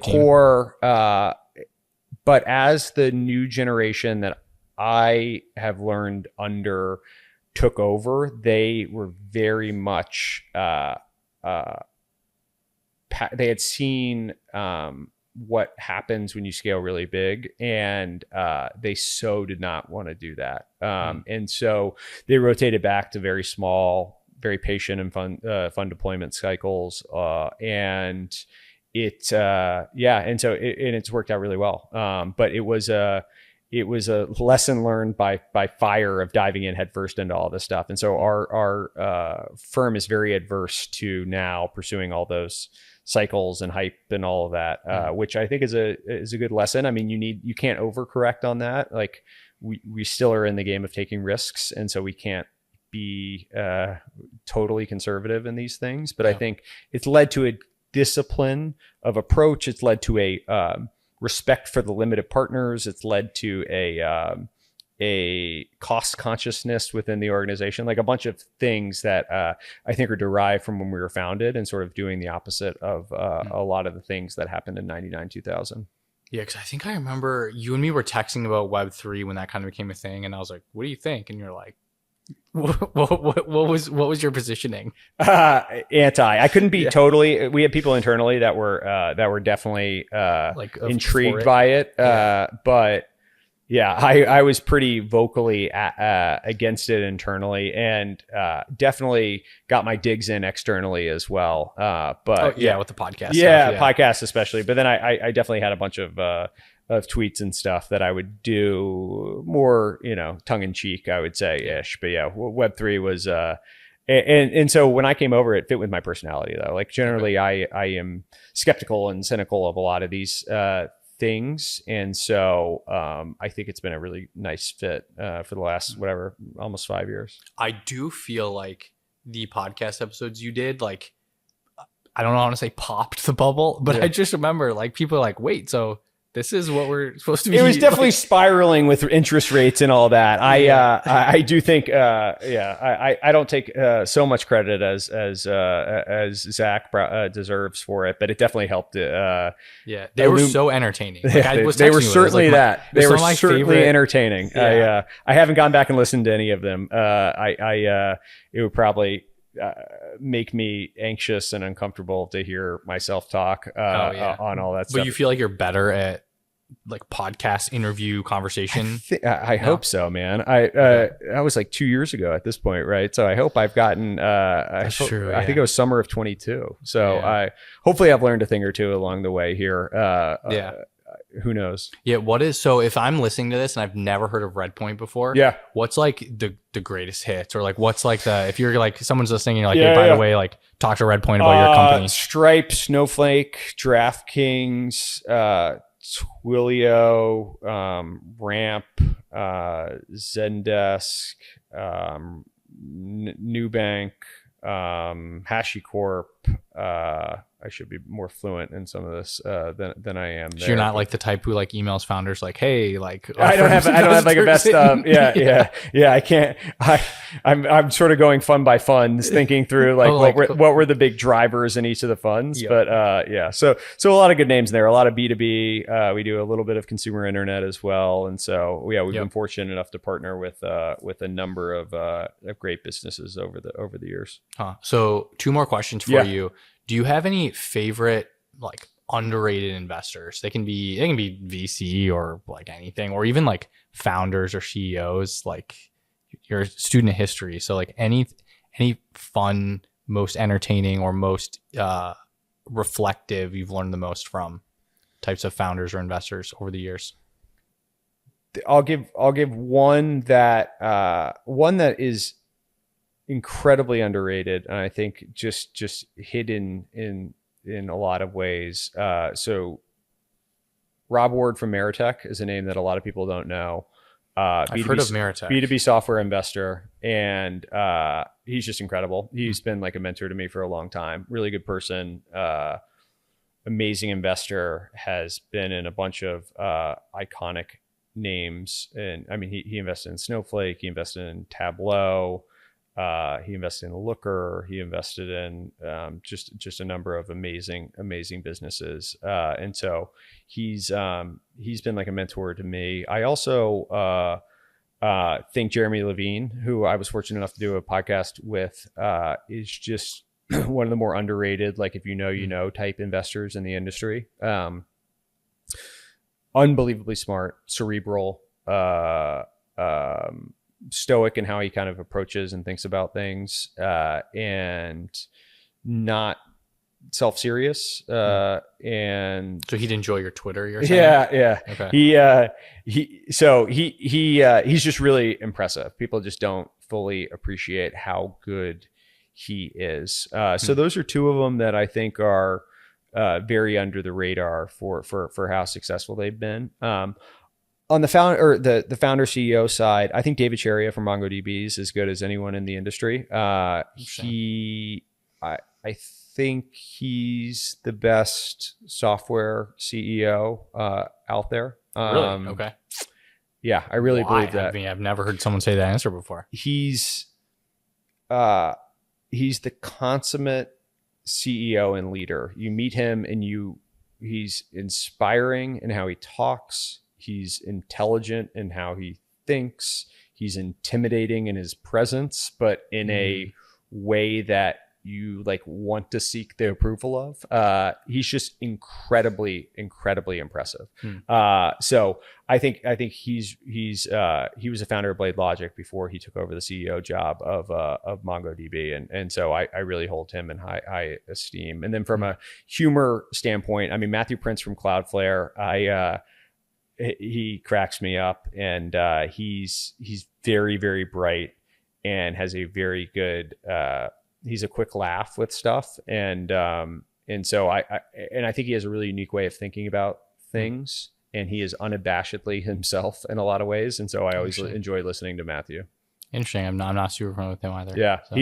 Core. But as the new generation that I have learned under took over, they were very much, they had seen what happens when you scale really big, and they so did not want to do that. And so they rotated back to very small, very patient and fun deployment cycles. And it's worked out really well. But it was a lesson learned by fire of diving in headfirst into all this stuff. And so our firm is very adverse to now pursuing all those cycles and hype and all of that, which I think is a good lesson. I mean, you can't overcorrect on that. Like we still are in the game of taking risks, and so we can't be totally conservative in these things. But I think it's led to a discipline of approach. It's led to a respect for the limited partners. It's led to a cost consciousness within the organization, like a bunch of things that I think are derived from when we were founded, and sort of doing the opposite of a lot of the things that happened in 99, 2000. Yeah, because I think I remember you and me were texting about Web3 when that kind of became a thing, and I was like, "What do you think?" And you're like, "What was your positioning?" Anti. I couldn't be totally. We had people internally that were definitely like intrigued by it, but. Yeah, I was pretty vocally against it internally, and definitely got my digs in externally as well. But with the podcast, podcasts especially. But then I definitely had a bunch of tweets and stuff that I would do more, tongue in cheek, I would say ish. But yeah, Web3 was, and so when I came over, it fit with my personality though. Like generally, I am skeptical and cynical of a lot of these things, and so I think it's been a really nice fit for the last almost 5 years. I do feel like the podcast episodes you did, like, I don't know how to say popped the bubble, but I just remember like people are like, wait, so this is what we're supposed to be. It was definitely spiraling with interest rates and all that. I do think, I don't take so much credit as Zach deserves for it, but it definitely helped. They were so entertaining. Like, they were certainly that. They were certainly entertaining. Yeah. I haven't gone back and listened to any of them. It would probably make me anxious and uncomfortable to hear myself talk on all that stuff. But you feel like you're better at like podcast interview conversation? I hope so, man. I was like 2 years ago at this point, right? So I hope I've gotten I think it was summer of 22. So hopefully I've learned a thing or two along the way here. Who knows? Yeah. So if I'm listening to this and I've never heard of Redpoint before, what's like the greatest hits, or like what's like if you're like someone's listening and you're like, hey, by the way, like talk to Redpoint about your company. Stripe, Snowflake, DraftKings, Twilio, Ramp, Zendesk, Nubank, HashiCorp. I should be more fluent in some of this than I am. So you're not like the type who like emails founders like, hey, like I don't have like a best of. Yeah. I can't. I'm sort of going fund by funds, thinking through like what were the big drivers in each of the funds. Yep. But so a lot of good names there. A lot of B2B. We do a little bit of consumer internet as well, and so we've been fortunate enough to partner with a number of great businesses over the years. So 2 more questions for you. Do you have any favorite like underrated investors? They can be VC or like anything, or even like founders or CEOs, like your student history. So like any fun, most entertaining, or most reflective you've learned the most from types of founders or investors over the years. I'll give one that is incredibly underrated, and I think just hidden in a lot of ways. So Rob Ward from Meritech is a name that a lot of people don't know. I've heard of Meritech. B2B software investor, and he's just incredible. He's been like a mentor to me for a long time. Really good person, amazing investor, has been in a bunch of iconic names. And I mean, he invested in Snowflake, he invested in Tableau, he invested in Looker, he invested in just a number of amazing businesses. And so he's been like a mentor to me. I also think Jeremy Levine, who I was fortunate enough to do a podcast with, is just one of the more underrated, like if you know type investors in the industry. Unbelievably smart, cerebral, stoic in how he kind of approaches and thinks about things, and not self-serious. And so he'd enjoy your Twitter, you're saying? Yeah. Okay. He's just really impressive. People just don't fully appreciate how good he is. So those are two of them that I think are very under the radar for how successful they've been. On the founder CEO side, I think David Cheria from MongoDB is as good as anyone in the industry. I think he's the best software CEO out there. Really? Okay. Yeah, I really believe that. I mean, I've never heard someone say that answer before. He's the consummate CEO and leader. You meet him and he's inspiring in how he talks. He's intelligent in how he thinks. He's intimidating in his presence, but in a way that you like want to seek the approval of. He's just incredibly impressive. So I think he was a founder of Blade Logic before he took over the CEO job of MongoDB, and so I really hold him in high esteem. And then from a humor standpoint, I mean, Matthew Prince from Cloudflare, he cracks me up, and he's very, very bright and has a very good. He's a quick laugh with stuff, and so I think he has a really unique way of thinking about things, and he is unabashedly himself in a lot of ways, and so I always enjoy listening to Matthew. Interesting. I'm not super familiar with him either. Yeah, so.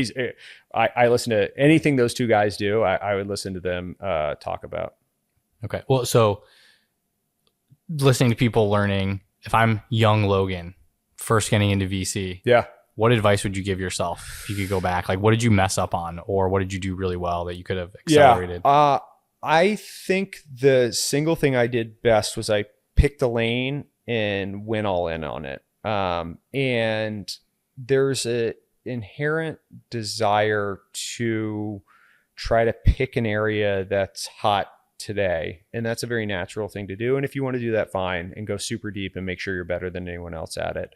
I listen to anything those two guys do. I would listen to them talk about. Okay. Well, so listening to people learning, if I'm young Logan, first getting into VC. Yeah. What advice would you give yourself if you could go back? Like, what did you mess up on, or what did you do really well that you could have accelerated? Yeah, I think the single thing I did best was I picked a lane and went all in on it. And there's an inherent desire to try to pick an area that's hot today, and that's a very natural thing to do. And if you want to do that, fine, and go super deep and make sure you're better than anyone else at it.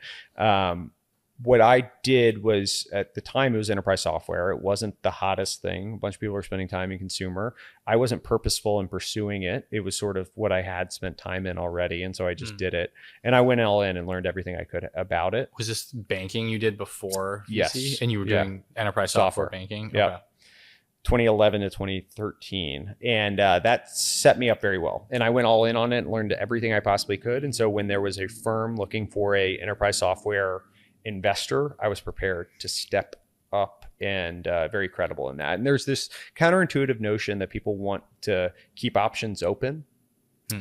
What I did was, at the time, it was enterprise software. It wasn't the hottest thing. A bunch of people were spending time in consumer. I wasn't purposeful in pursuing it. It was sort of what I had spent time in already. And so I just did it. And I went all in and learned everything I could about it. Was this banking you did before VC? Yes. And you were doing enterprise software banking? Yeah. Okay. 2011 to 2013. And that set me up very well. And I went all in on it and learned everything I possibly could. And so when there was a firm looking for a enterprise software investor, I was prepared to step up and very credible in that. And there's this counterintuitive notion that people want to keep options open.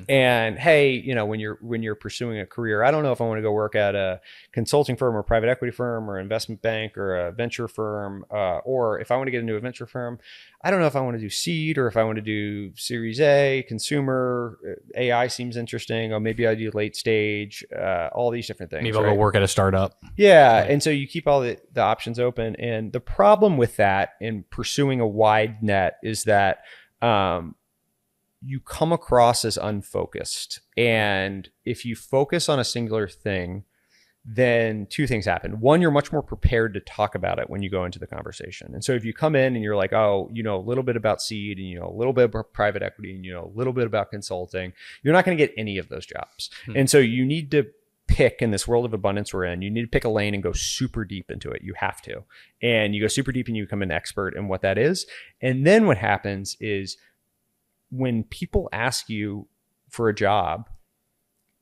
And hey, when you're pursuing a career, I don't know if I want to go work at a consulting firm or a private equity firm or investment bank or a venture firm, or if I want to get into a venture firm, I don't know if I want to do seed or if I want to do Series A, consumer. AI seems interesting. Or maybe I do late stage. All these different things. Maybe I'll go work at a startup. Yeah, and so you keep all the options open. And the problem with that in pursuing a wide net is that you come across as unfocused. And if you focus on a singular thing, then two things happen. One, you're much more prepared to talk about it when you go into the conversation. And so if you come in and you're like, oh, you know a little bit about seed, and you know a little bit about private equity, and you know a little bit about consulting, you're not going to get any of those jobs. And so you need to pick in this world of abundance we're in, you need to pick a lane and go super deep into it. You have to. And you go super deep and you become an expert in what that is. And then what happens is when people ask you for a job,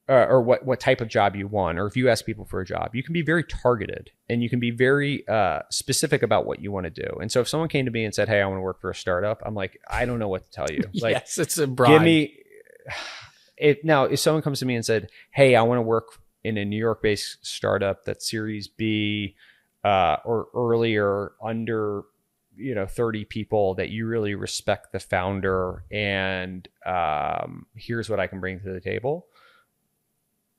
or what type of job you want, or if you ask people for a job, you can be very targeted and you can be very specific about what you want to do. And so if someone came to me and said, hey, I want to work for a startup, I'm like, I don't know what to tell you. Like, yes, it's a bribe. Give me now, if someone comes to me and said, hey, I want to work in a New York-based startup that's Series B or earlier, under 30 people, that you really respect the founder, and here's what I can bring to the table.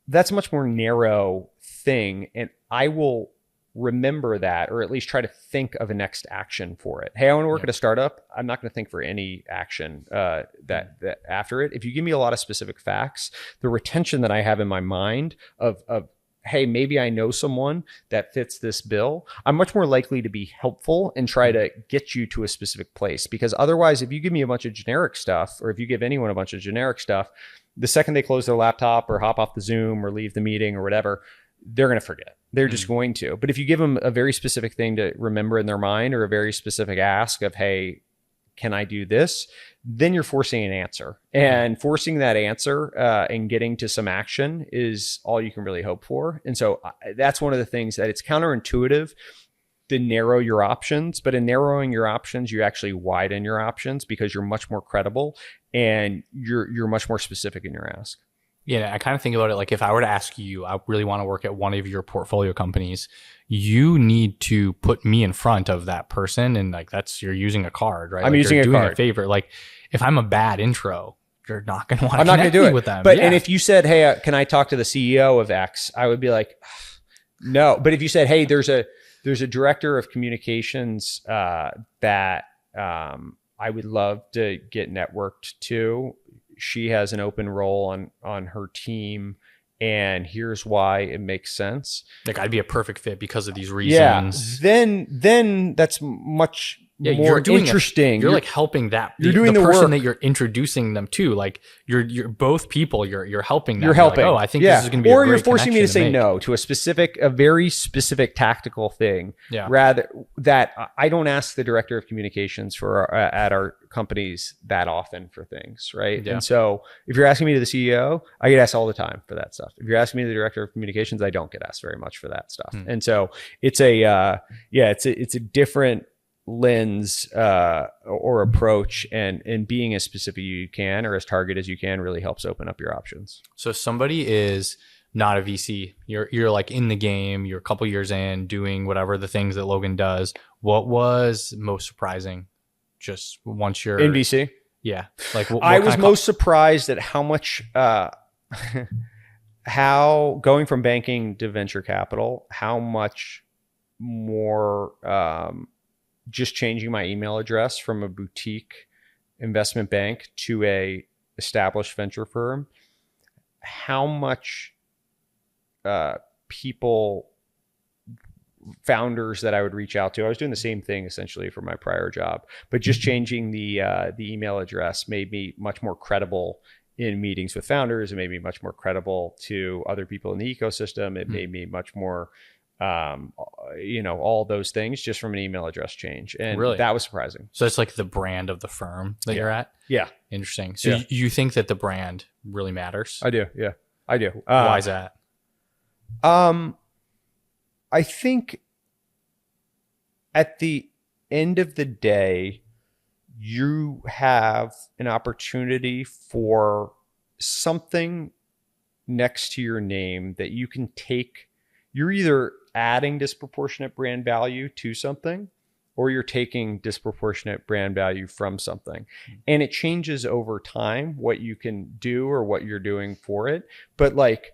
That's a much more narrow thing, and I will remember that, or at least try to think of a next action for it. Hey, I want to work at a startup. I'm not going to think for any action that after it. If you give me a lot of specific facts, the retention that I have in my mind of hey, maybe I know someone that fits this bill, I'm much more likely to be helpful and try to get you to a specific place. Because otherwise, if you give me a bunch of generic stuff, or if you give anyone a bunch of generic stuff, the second they close their laptop or hop off the Zoom or leave the meeting or whatever, they're going to forget. They're just going to. But if you give them a very specific thing to remember in their mind, or a very specific ask of, hey, can I do this? Then you're forcing an answer. And forcing that answer and getting to some action is all you can really hope for. And so that's one of the things that it's counterintuitive to narrow your options. But in narrowing your options, you actually widen your options, because you're much more credible and you're much more specific in your ask. Yeah, I kind of think about it like, if I were to ask you, I really want to work at one of your portfolio companies, you need to put me in front of that person. And like, you're using a card, right? I'm like using you're a doing card. a favor. Like, if I'm a bad intro, you're not going to want to I'm not going to do it with them. But yeah. And if you said, hey, can I talk to the CEO of X? I would be like, no. But if you said, hey, there's a director of communications that I would love to get networked to. She has an open role on her team, and here's why it makes sense. Like, I'd be a perfect fit because of these reasons. Yeah. Then that's much more interesting. You're like helping that. You're doing the person work that you're introducing them to. Like, you're both people. You're helping them. You're helping. Like, oh, I think this is going to be a Or great you're forcing me to say make. no to a very specific tactical thing. Yeah. Rather that I don't ask the director of communications for at our companies that often for things, right? Yeah. And so if you're asking me to the CEO, I get asked all the time for that stuff. If you're asking me to the director of communications, I don't get asked very much for that stuff. And so it's a different lens or approach, and being as specific as you can, or as target as you can, really helps open up your options. So if somebody is not a VC, you're like in the game, you're a couple years in, doing whatever the things that Logan does. What was most surprising? Just once you're in VC? Yeah. Like what I was most surprised at how much how going from banking to venture capital, how much more just changing my email address from a boutique investment bank to a established venture firm, how much founders that I would reach out to. I was doing the same thing essentially for my prior job, but just changing the email address made me much more credible in meetings with founders. It made me much more credible to other people in the ecosystem. It made me much more, all those things just from an email address change. And really? That was surprising. So it's like the brand of the firm that you're at? Yeah. Interesting. So you think that the brand really matters? I do. Yeah, I do. Why is that? I think at the end of the day, you have an opportunity for something next to your name that you can take. You're either adding disproportionate brand value to something, or you're taking disproportionate brand value from something. And it changes over time what you can do or what you're doing for it. But like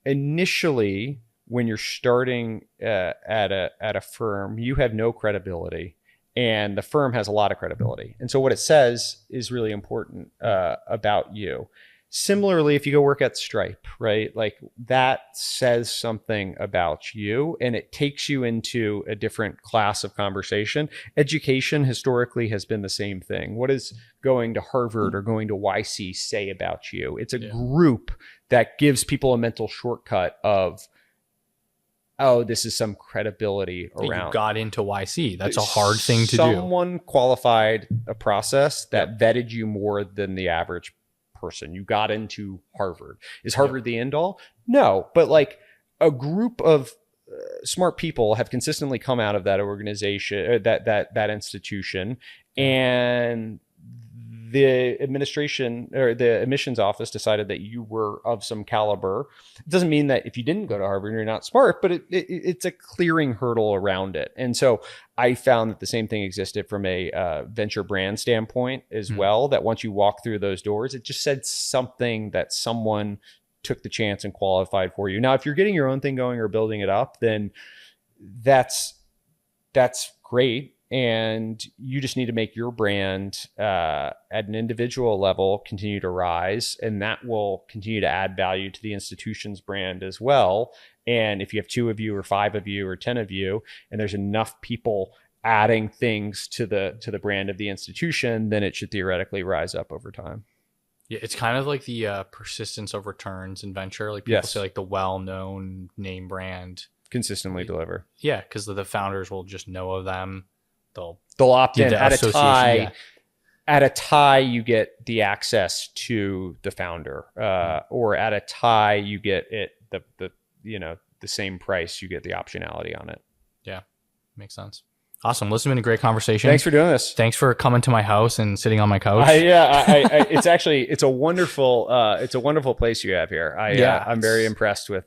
initially, when you're starting at a firm, you have no credibility, and the firm has a lot of credibility. And so what it says is really important about you. Similarly, if you go work at Stripe, right? Like that says something about you, and it takes you into a different class of conversation. Education historically has been the same thing. What does going to Harvard or going to YC say about you? It's a group that gives people a mental shortcut of, oh, this is some credibility around. You got into YC. That's a hard thing to do. Someone qualified a process that vetted you more than the average person. You got into Harvard. Is Harvard the end all? No, but like a group of smart people have consistently come out of that organization, that institution, and the administration or the admissions office decided that you were of some caliber. It doesn't mean that if you didn't go to Harvard, you're not smart, but it's a clearing hurdle around it. And so I found that the same thing existed from a venture brand standpoint as well, that once you walk through those doors, it just said something that someone took the chance and qualified for you. Now, if you're getting your own thing going or building it up, then that's great. And you just need to make your brand at an individual level continue to rise, and that will continue to add value to the institution's brand as well. And if you have 2 of you or 5 of you or 10 of you, and there's enough people adding things to the brand of the institution, then it should theoretically rise up over time. Yeah, it's kind of like the persistence of returns in venture. Like people say, like the well-known name brand consistently deliver. Yeah, because the founders will just know of them. They'll opt in at a tie. Yeah. At a tie, you get the access to the founder, or at a tie, you get it the same price. You get the optionality on it. Yeah, makes sense. Awesome. This has been a great conversation. Thanks for doing this. Thanks for coming to my house and sitting on my couch. It's a wonderful place you have here. I'm very impressed with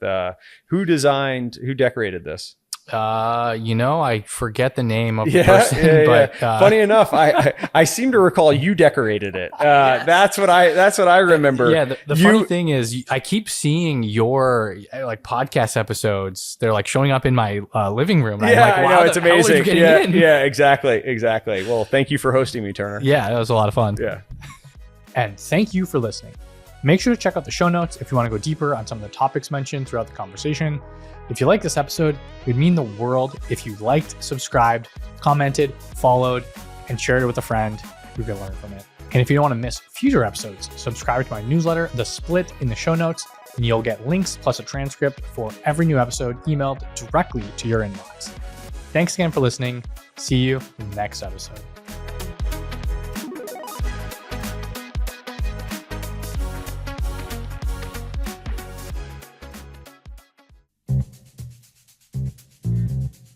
who decorated this. I forget the name of the person, but funny enough, I seem to recall you decorated it. That's what I remember. Yeah. The funny thing is I keep seeing your like podcast episodes. They're like showing up in my living room. And I'm like, wow, I know, it's amazing. Yeah, exactly. Well, thank you for hosting me, Turner. Yeah, that was a lot of fun. Yeah. And thank you for listening. Make sure to check out the show notes if you want to go deeper on some of the topics mentioned throughout the conversation. If you like this episode, it would mean the world if you liked, subscribed, commented, followed, and shared it with a friend who could learn from it. And if you don't want to miss future episodes, subscribe to my newsletter, The Split, in the show notes, and you'll get links plus a transcript for every new episode emailed directly to your inbox. Thanks again for listening. See you in the next episode.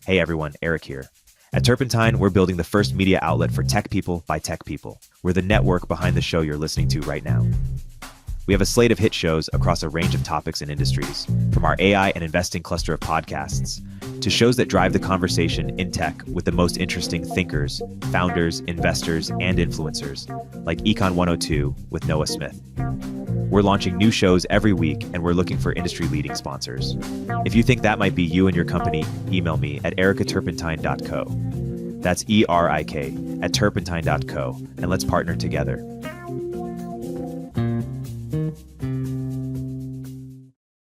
Hey everyone, Eric here. At Turpentine, we're building the first media outlet for tech people by tech people. We're the network behind the show you're listening to right now. We have a slate of hit shows across a range of topics and industries, from our AI and investing cluster of podcasts to shows that drive the conversation in tech with the most interesting thinkers, founders, investors, and influencers, like Econ 102 with Noah Smith. We're launching new shows every week, and we're looking for industry-leading sponsors. If you think that might be you and your company, email me at ericaturpentine.co. That's ERIK at turpentine.co, and let's partner together.